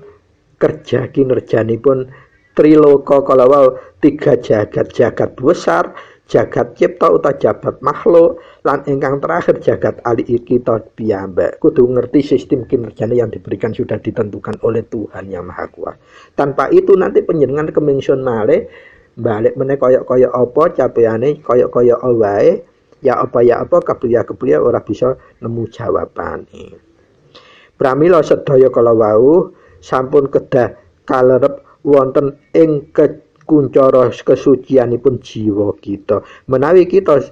kerja kinerjanipun triloka kalawau 3 jagat besar, jagat cipta utawa jagat makhluk lan ingkang terakhir jagat ali kita piyambak. Kudu ngerti sistem kinerjanya yang diberikan sudah ditentukan oleh Tuhan yang Maha Kuasa. Tanpa itu nanti panjenengan kemengsun malih balik meneh kaya apa capekane kaya wae ya apa kepriye ora bisa nemu jawabane. Pramila sedaya kala wau sampun kedah kalerep wonten ing kuncara kesucianipun jiwa kita. Menawi kita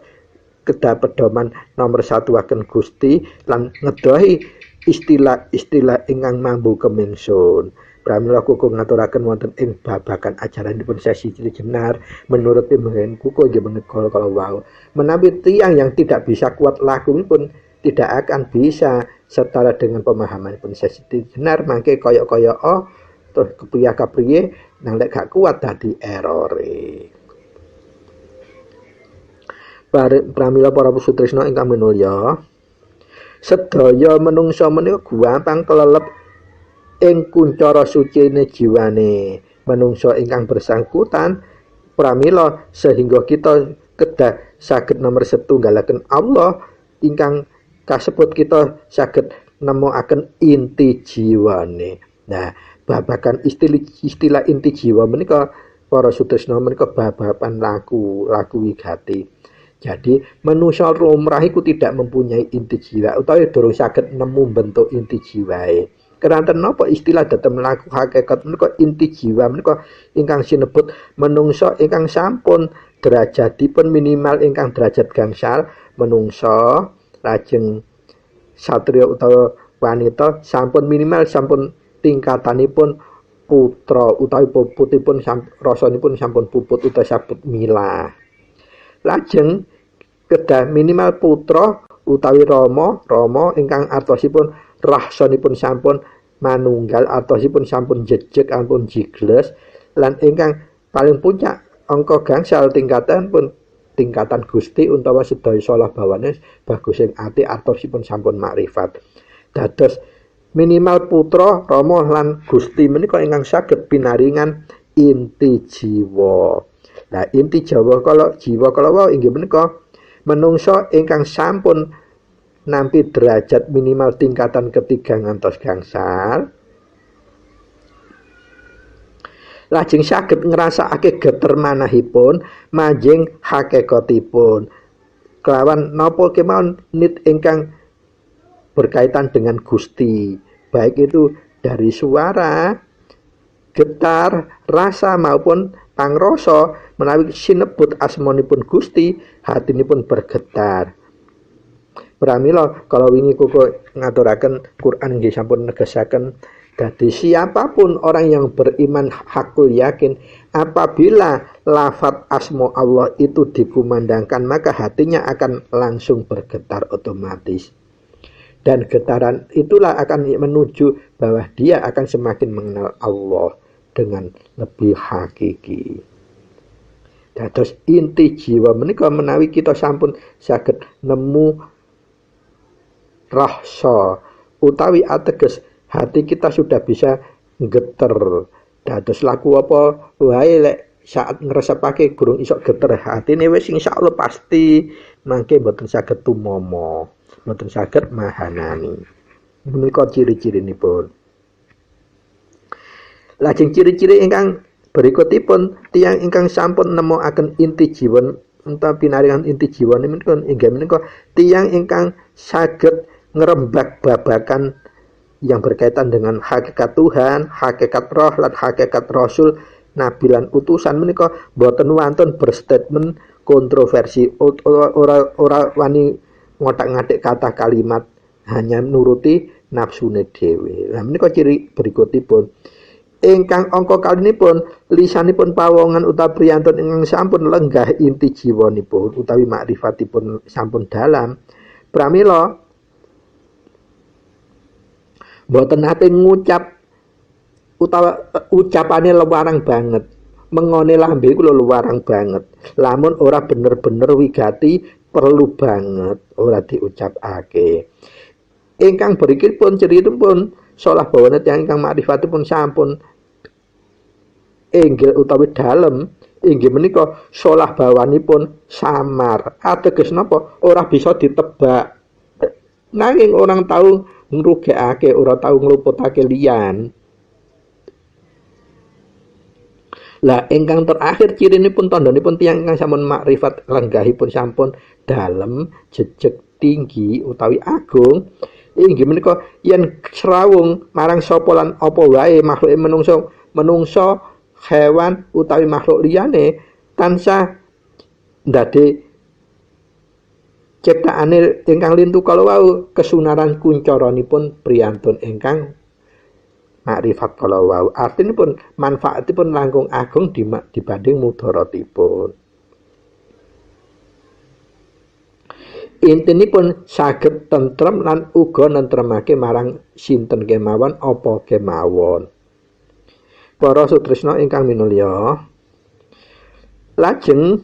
kedah pedoman nomor 1 akan Gusti lan ngedohi istilah-istilah ingkang mambu kemengsun. Pramila kuku ngaturaken wonten ing babagan ajaranipun sesi jenar menurut timben kuku nggih menika kala wau. Menawi tiyang yang tidak bisa kuat lakunipun tidak akan bisa setara dengan pemahamanipun sesi jenar mangke kaya terus kepriye nang lek gak kuat dadi errore. Pramila para pusutresna ingkang minulya, sedaya menungsa menika gampang kelelep ing kuncara sucine jiwane menungsa ingkang bersangkutan pramila sehingga kita kedah saged nomor setunggalaken Allah ingkang kasebut kita saged nemokaken inti jiwane. Nah, babagan istilah inti jiwa menika para sutresna menika babagan laku wigati. Jadi manusia lumrah iku tidak mempunyai inti jiwa utawi durung saged nemu bentuk inti jiwae. Keranten napa istilah dhateng laku hakikat menika inti jiwa menika ingkang sinebut menungsa ingkang sampun derajatipun minimal ingkang derajat gangsal menungsa lajeng satriya utawa wanita sampun minimal sampun tingkatanipun putra utawi puputipun rasanipun sampun puput utawa sabut mila. Lajeng kedah minimal putra utawi rama ingkang artosipun rasanipun sampun manunggal artosipun sampun jejeg ampun jigles lan ingkang paling puncak angka gangsal tingkatan Gusti utawa sedaya salah bawane bagus ing ati artosipun sampun makrifat. Dados minimal putra rama lan Gusti menika ingkang saged pinaringan inti jiwa. Nah, inti jiwa kalau inggih menika menungsa ingkang sampun nampi derajat minimal tingkatan ketiga ngantos gangsal lajeng saged ngrasakake geter manahipun manjing hakikatipun kelawan napa kemawon nit ingkang berkaitan dengan Gusti, baik itu dari suara, getar, rasa maupun pangrasa menawi sinebut asmanipun Gusti, hatinipun bergetar. Pramila kalau wingi koko ngaturaken Quran nggih sampun negesaken dadi siapapun orang yang beriman hakul yakin apabila lafaz asma Allah itu dikumandangkan maka hatinya akan langsung bergetar otomatis. Dan getaran itulah akan menuju bahwa dia akan semakin mengenal Allah dengan lebih hakiki. Dados inti jiwa menika menawi kita sampun saged nemu rasa utawi ateges hati kita sudah bisa geter. Dados laku apa wae lek saat ngresepake gurung iso geter hatine wis insyaallah pasti mangke mboten saged tumomo, mboten saged mahanani. Menika ciri-cirinipun. Lajeng ciri-ciri ingkang berikutipun tiyang ingkang sampun nemokaken inti jiwa utawi pinaringan inti jiwa inggih menika tiyang ingkang saged ngerembak babakan yang berkaitan dengan hakikat Tuhan, hakikat roh lan hakikat rasul nabi lan utusan menika boten wonten berstatement kontroversi ora wani ngotak-ngatik kata kalimat hanya nuruti nafsune dhewe. Lah menika ciri berikutipun ingkang angka kalinipun lisanipun pawongan utawi priyantun ingkang sampun lenggah inti jiwanipun utawi makrifatipun sampun dalam pramila mboten nate ngucap utawa ucapane luwarang banget mengone lambe kula luwarang banget lamun ora bener-bener wigati perlu banget ora diucapake ingkang berikutipun ceritipun salah bawana tiyang ingkang makrifatipun sampun inggil utawi dalem inggih menika salah bawanipun samar ateges napa ora bisa ditebak nanging orang tahu ngrugekake ora tahu ngluputake liyan. Lah ingkang terakhir cirinipun tandhanipun tiyang ingkang sampun makrifat lenggahipun sampun dalem jejeg tinggi utawi agung inggih menika yen srawung marang sapa lan apa wae makhluke menungso hewan utawi makhluk liyane tansah ndade ciptaane ingkang lintu kala wau kesunaran kuncaranipun priyantun ingkang makrifat kala wau artinipun manfaatipun langkung agung dibanding mudaratipun intinipun saged tentrem lan uga nentremake marang sinten kemawon apa kemawon para sutresna ingkang minulya lajeng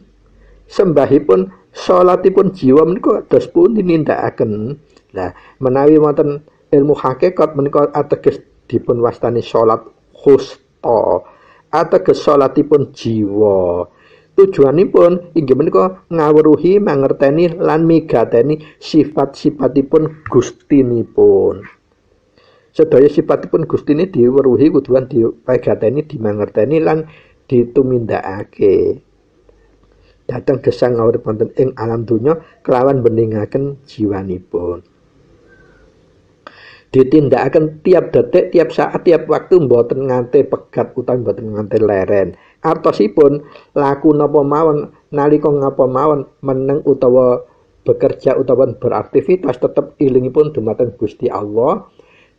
sembahipun salatipun jiwa menika dos pun tinindakaken. Lah menawi wonten ilmu hakikat menika ateges dipun wastani salat khusta, ateges salatipun jiwa. Tujuanipun inggih menika ngawruhi mangerteni lan migateni sifat-sifatipun gustinipun. Sedaya sifatipun gustine diweruhi kuduan dipegateni dimangerteni lan ditumindakake. Datang gesang ngawur wonten ing alam donya kelawan beningaken jiwanipun. Ditindakaken tiap detik, tiap saat, tiap waktu mboten nganti pegat utawi mboten nganti leren. Artosipun laku napa mawon nalika ngapa mawon meneng utawa bekerja utawa beraktivitas tetep ilingipun dumateng Gusti Allah.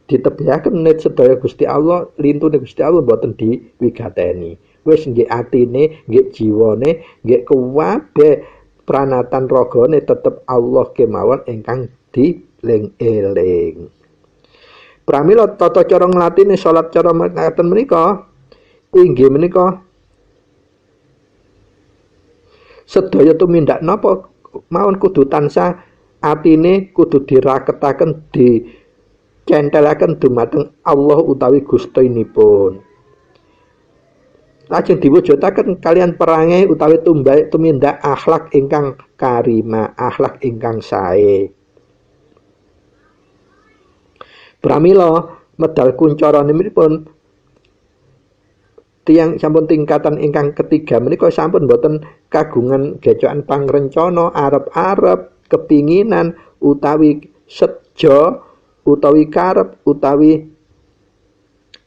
Ditebihaken net sedaya Gusti Allah, lintune Gusti Allah mboten diwigateni. Wis nggih atine, nggih jiwane, nggih kabeh pranatan ragane tetep Allah kemawon ingkang dieling-eling. Pramila tata cara nglatine salat cara ngaten menika inggih menika sedaya tumindak napa mawon kudu tansah atine kudu diraketaken dicentelaken dumateng Allah utawi Gustinipun. Lajeng diwujudaken kalian perangai utawi tumindak akhlak ingkang karima, akhlak ingkang sae. Pramila medal kuncaranipun tiyang sampun tingkatan ingkang ketiga menika sampun boten kagungan gecokan pangrencana arep-arep kepinginan utawi sejo utawi karep utawi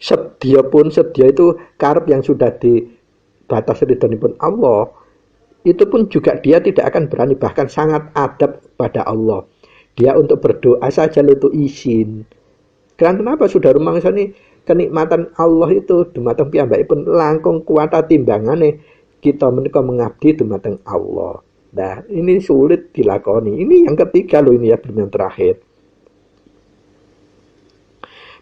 sedia pun sedia itu karep yang sudah batas ridhonipun Allah, itu pun juga dia tidak akan berani, bahkan sangat adab pada Allah. Dia untuk berdoa saja itu izin. Kenapa sudah rumangsa ini kenikmatan Allah itu dumateng piyambakipun langkung kuwata timbangane kita menika mengabdi dumateng Allah. Nah, ini sulit dilakoni. Ini yang ketiga loh, ini ya, belum yang terakhir.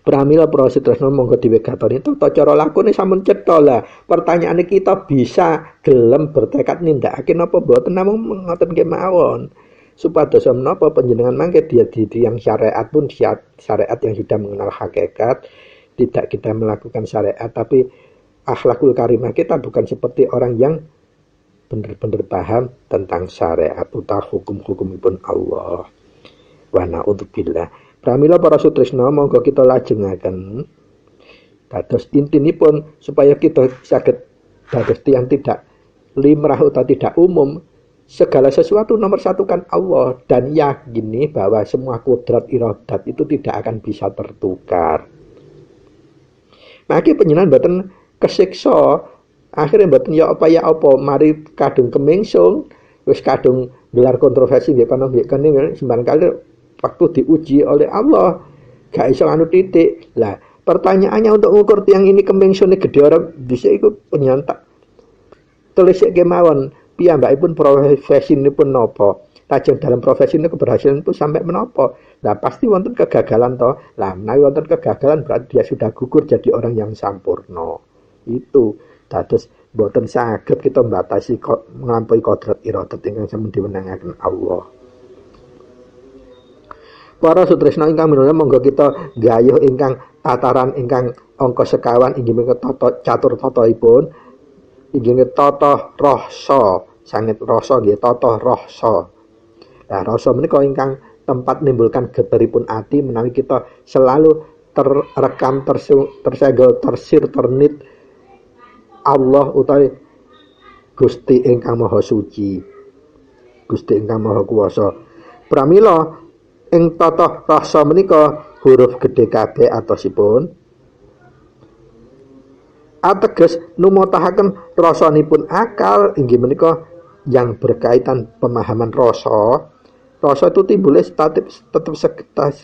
Pramila para sutresna monggo diwegatoni tata cara lakune sampun cetha lah. Pertanyaane kita bisa gelem bertekad nindakake napa mboten namung ngoten kemawon. Supados menapa panjenengan mangke dia di yang syariat pun syariat yang sudah mengenal hakikat, tidak kita melakukan syariat tapi akhlakul karimah kita bukan seperti orang yang benar-benar paham tentang syariat utawa hukum-hukumipun Allah. Wa na'udzubillah. Pramila para sutresna monggo kita lajengaken dados intinipun supaya kita saged dados tiyang tidak limrah utawa tidak umum. Segala sesuatu nomor satu kan Allah, dan yakini bahwa semua kodrat iradat itu tidak akan bisa tertukar. Maki panjenengan mboten kesiksa, akhirnya mboten ya apa mari kadung kemingsung, wis kadung gelar kontroversi nggih kono nggih kene sembarang kali waktu diuji oleh Allah gak iso anu titik. Lah pertanyaannya untuk mengukur tiang ini kemingsune gede ora bisa iku penyantak tulis kemawon piyambakipun profesinipun napa, lajeng dalam profesi ini keberhasilan itu sampai menapa. Lah pasti wonten kegagalan toh. Lah menawi wonten kegagalan berarti dia sudah gugur jadi orang yang sampurna. Itu dados boten saged kita membatasi nglampaui kodrat iradat ingkang sampun diwenangaken Allah. Para sutresna ingkang minulya monggo kita gayuh ingkang tataran ingkang angka sekawan inggih menika tata catur tataipun inggih tata rasa sanget rasa nggih tata rasa. Nah rasa menika ingkang tempat menimbulkan geteripun ati menawi kita selalu terekam tersegel tersir ternit Allah utawi Gusti ingkang Maha Suci, Gusti ingkang Maha Kuwasa. Pramila ing tata rasa menika huruf gedhe kabeh atosipun ateges numutahaken rasanipun akal inggih menika yang berkaitan pemahaman rasa. Rasa itu timbulnya tetap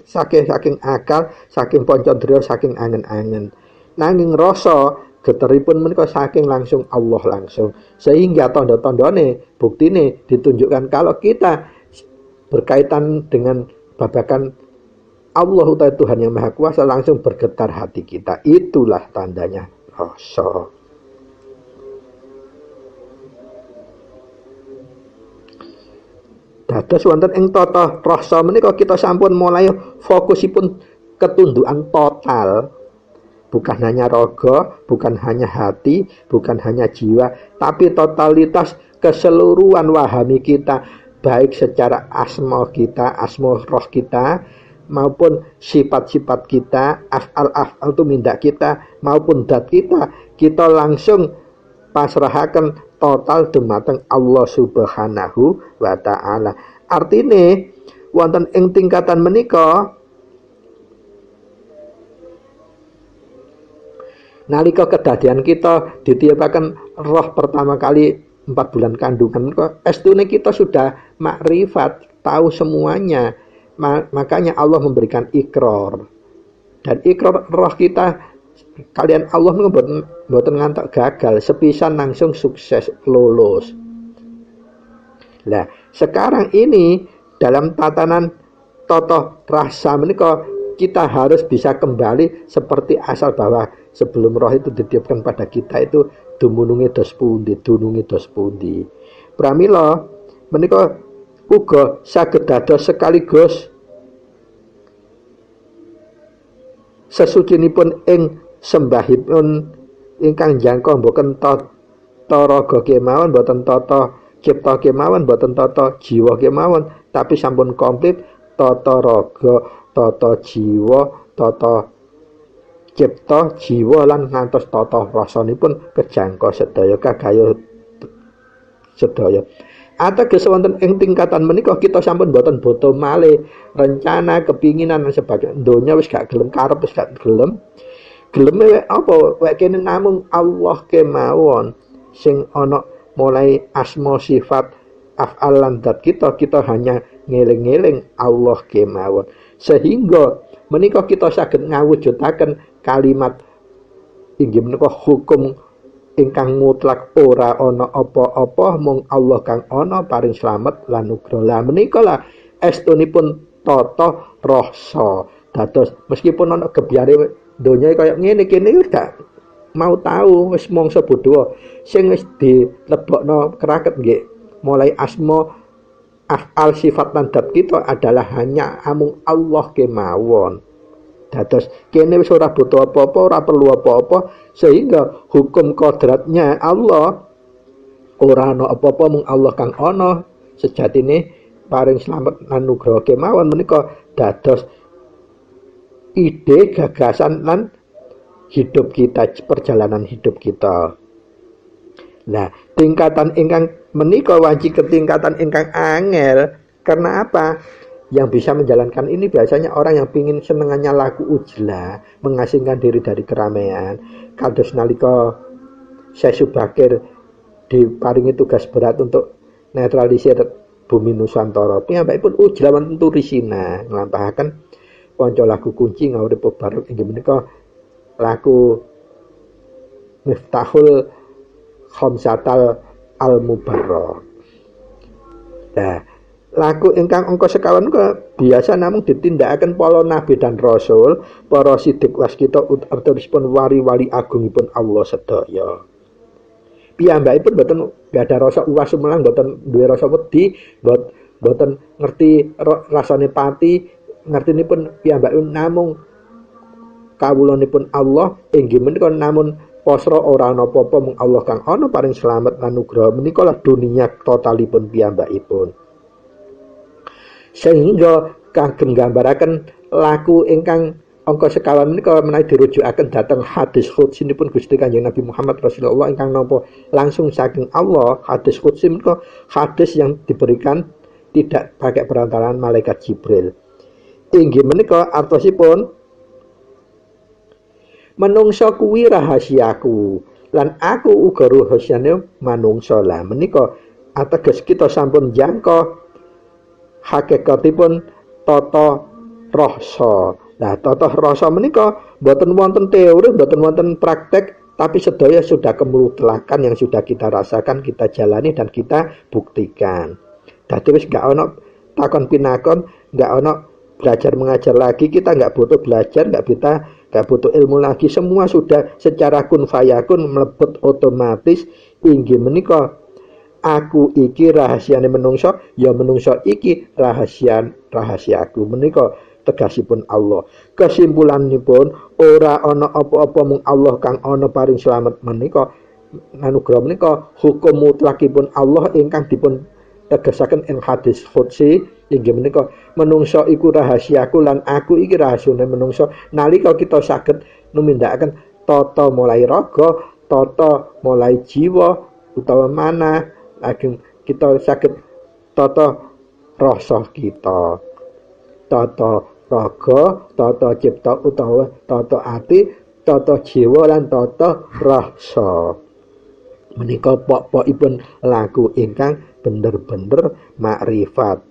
saking akal, saking pancandra, saking angen-angen. Nanging rasa geteripun menika saking langsung Allah langsung. Sehingga tanda-tandane buktine ditunjukkan kalau kita berkaitan dengan babakan Allah utawi Tuhan yang Maha Kuasa langsung bergetar hati kita. Itulah tandanya rasa. Dados wonten ing tata rasa menika kita sampun mulai fokusipun ketundukan total. Bukan hanya raga, bukan hanya hati, bukan hanya jiwa, tapi totalitas keseluruhan wahami kita, baik secara asma kita, asma roh kita, maupun sifat-sifat kita, af'al tumindak kita, maupun dat kita langsung pasrahaken total dumateng Allah Subhanahu wa taala. Artine wonten ing tingkatan menika nalika kedadian kita ditiupaken roh pertama kali 4 bulan kandungan kok estune kita sudah makrifat, tahu semuanya. Makanya Allah memberikan ikrar. Dan ikrar roh kita kalian Allah mboten ngantuk gagal, sepisan langsung sukses lulus. Nah, sekarang ini dalam tatanan tata rasa menika kita harus bisa kembali seperti asal bahwa sebelum roh itu ditiupkan pada kita itu dumununge dos pundi. Pramila menika uga saged dados sekaligus sesucinipun ing sembahipun ingkang jangka mboten tata raga kemawon, mboten tata cipta kemawon, mboten tata jiwa kemawon, tapi sampun komplit tata raga, tata jiwa, tata cipta jiwa lan ngantos tata rasanipun kejangka sedaya kagayuh sedaya. Ateges wonten ing tingkatan menika kita sampun boten boto malih rencana, kepinginan dan sebagainya. Donya wis gak gelem, karep wis gak gelem. Geleme apa? Wek kene namung Allah kemawon. sing ana mulai asma sifat af'al lan zat kita hanya ngeling-eling Allah kemawon, sehingga menika kita saged ngawujudaken kalimat inggih menika hukum ingkang mutlak, ora ana apa-apa mung Allah kang ana paring slamet lan nugra. Lah menika lah estunipun tata rasa. Dados meskipun ana gebyare donya kaya ngene kene gak mau tahu, wis mangsa bodho sing wis dilebokno keraket nggih mulai asma af'al sifat lan zat kita adalah hanya amung Allah kemawon. Dados kene wis ora butuh apa-apa, ora perlu apa-apa, sehingga hukum kodratnya Allah ora ana apa-apa mung Allah kang ana sejatine paring slamet lan nugraha kemawon. Menika dados ide gagasan lan hidup kita, perjalanan hidup kita. Nah, tingkatan ingkang menika wanci ketingkatan ingkang angel. Karena apa? Yang bisa menjalankan ini biasanya orang yang pingin senengannya laku ujlah, mengasingkan diri dari keramaian. Kados nalika Syekh Subakir diparingi tugas berat untuk netralisir bumi Nusantara, piyambakipun ujlah wonten turisina nglampahaken panca lagu kunci ngawurip barok inggih menika laku Miftahul Khamsatal Al-Mubarrak. Nah, lagu ingkang angka sekawan biasa namung ditindakaken para nabi dan rasul, para sidik waskita artosipun wali-wali agungipun Allah sedaya. Piyambakipun boten gadah rasa uwas sumelang, boten duwe rasa wedi, boten ngerti rasane pati, ngertinipun piyambakipun namung kawulanipun Allah inggih menika namun pasra ora ana apa-apa mung Allah kang ana paring slamet lan nugraha. Menika lah dunia totalipun piyambakipun. Sehingga kagem nggambaraken laku ingkang angka sekawan menika menawi dirujukaken dhateng hadis qudsinipun Gusti Kanjeng Nabi Muhammad Rasulullah ingkang napa langsung saking Allah. Hadis qudsi menika hadis yang diberikan tidak pakai perantaraan malaikat Jibril. Inggih menika artosipun manungsa kuwi rahasiaku lan aku uga rahasiane manungsa. Lah menika ateges kita sampun jangka hakikatipun tata rasa. Nah, tata rasa menika boten wonten teori, boten wonten praktek, tapi sedaya sudah kemutlakan yang sudah kita rasakan, kita jalani dan kita buktikan. Dadi wis gak ana takon pinakon, gak ana belajar mengajar lagi, kita gak butuh belajar, gak butuh ilmu lagi, semua sudah secara kun fayakun mlebet otomatis. Inggih menika aku iki rahasiane menungso, ya menungso iki rahasiaku. Menika tegasipun Allah. Kesimpulanipun ora ana apa-apa mung Allah kang ana paring slamet. Menika anugerah menika hukum mutlakipun Allah ingkang dipun tegesaken ing hadis qudsi inggih menika menungso iku rahasiaku lan aku iki rahasiane menungso. Nalika kita saged numindakaken tata mulai raga, tata mulai jiwa utawa mana, lajeng kita saged tata rasa kita, tata raga, tata cipta utawa tata ati, tata jiwa lan tata rasa. Menika pokokipun laku ingkang bener-bener makrifat.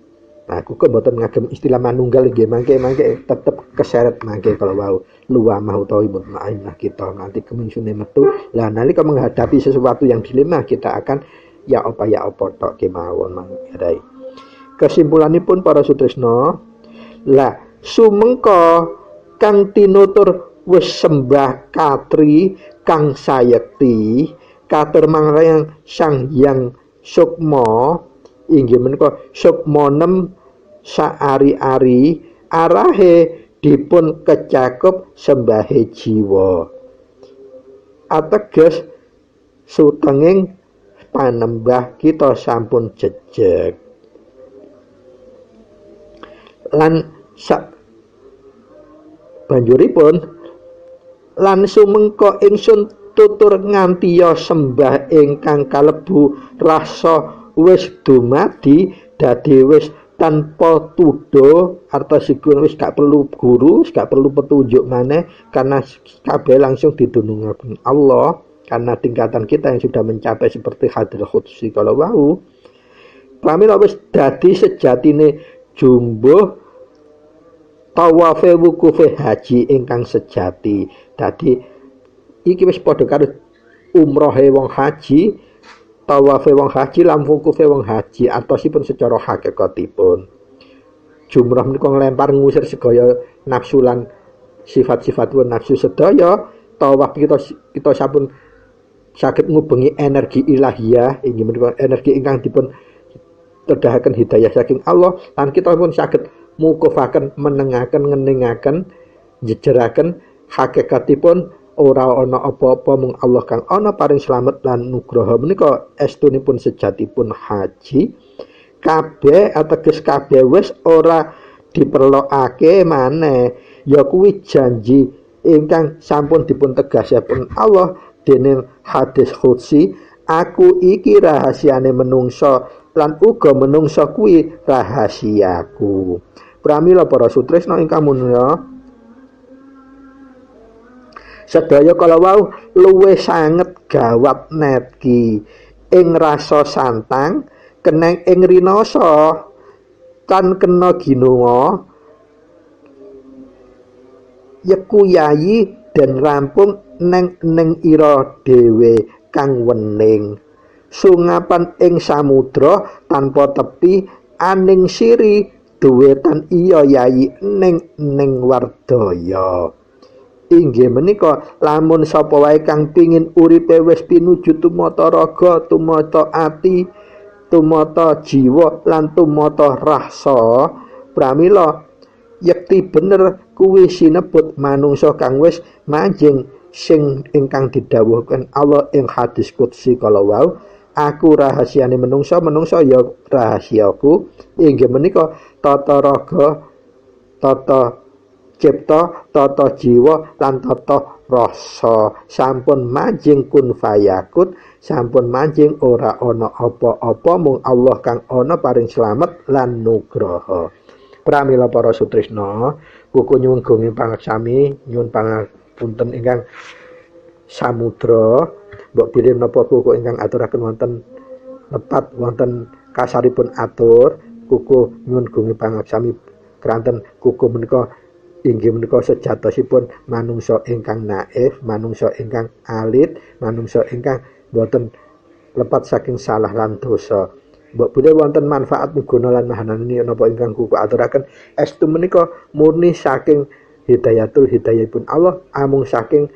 Aku kok mboten ngagem istilah manunggal nggih mangke tetep keseret mangke kalau wau luamah utawa ibun ma'inah kita nanti kemingsune metu. Lah nalika menghadapi sesuatu yang dilema kita akan ya apa tok kemawon mangke. Kesimpulanipun para sutresna, lah sumengka kang tinutur wis sembah katri kang sayekti katur mangrayang Sang Hyang Sukma inggih menika sukma 6 saari-ari arahe dipun kecakup sembahe jiwa. Ateges sutenging panembah kita sampun jejeg. Lan sak banjuripun lan sumengka ingsun tutur ngantiya sembah ingkang kalebu rasa wis dumadi dadi wis tanpa tudo, artosipun wis gak perlu guru, gak perlu petunjuk maneh karena kabeh langsung didunungaken Allah. karena tingkatan kita yang sudah mencapai seperti hadil khudsi kalau wau pramila wis dadi sejatine jumbuh tawafe wukufe haji ingkang sejati. Dadi iki wis padha karo umrohe wong haji, tawafe wong haji lan wukufe wong haji atosipun secara hakikatipun. Jumrah menika nglempar ngusir segaya nafsu lan sifat-sifatipun nafsu sedaya. Tawaf kita sampun saged ngubengi energi ilahiyah, inggih menika energi ingkang dipun tedahaken hidayah saking Allah, lan kita pun saged mukufaken menengaken ngeningaken jejeraken hakikatipun ora ana apa-apa mung Allah kang ana paring slamet lan nugraha. Menika estunipun sejatipun haji kabeh ateges kabeh wis ora diperlokake maneh, ya kuwi janji ingkang sampun dipun tegasipun Allah dening hadis qudsi, aku iki rahasiane menungso lan uga menungso kuwi rahasiaku. Pramila para sutresna ingkang mulya, sedaya kala wau luwih sanget gawat netki ing rasa santang keneng ing rinasa tan kena ginunga yeku yayi dan rampung neng ira dhewe kang wening sungapan ing samudra tanpa tepi aning siri duwetan iya yayi ning wardaya. Inggih menika lamun sapa wae kang pingin uripe wis pinuju tumata raga, tumata ati, tumata jiwa lan tumata rasa, pramila yekti bener kuwi sinebut manungsa kang wis manjing sing ingkang didhawuhken Allah ing hadis qudsi kala wau, aku rahasiane menungsa ya rahasiaku. Inggih menika tata raga, tata cipta, tata jiwa lan tata rasa sampun manjing kun fayakun, sampun manjing ora ana apa-apa mung Allah kang ana paring slamet lan nugraha. Pramila para sutresna, kuku nyuwun gunging pangaksami, nyuwun pangapunten ingkang samudra, mbok bilih menapa kuku ingkang aturaken wonten lepat wonten kasaripun atur, kuku nyuwun gunging pangaksami keranten kuku menika inggih menika sejatosipun manungsa ingkang naif, manungsa ingkang alit, manungsa ingkang boten lepat saking salah lan dosa. Mbok bilih wonten manfaat muguna lan mahanani napa ingkang kuku aturaken estu menika murni saking hidayahipun Allah, amung saking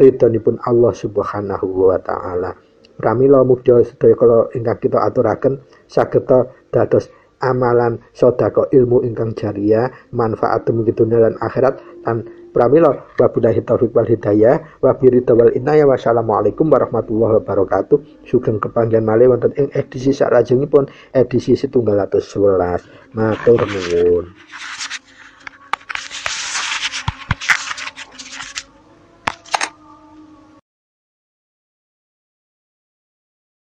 ridhonipun Allah Subhanahu wa taala. Pramila mugia sedaya kala ingkang kita aturaken saged dados amalan sedekah ilmu ingkang jariyah, manfaat dumugi dunya lan akhirat. Lan pramila wabillahi taufik wal hidayah wa biridha wal inayah. Wassalamualaikum warahmatullahi wabarakatuh. Sugeng kepanggihan malih wonten ing edisi salajengipun edisi 111. Matur nuwun.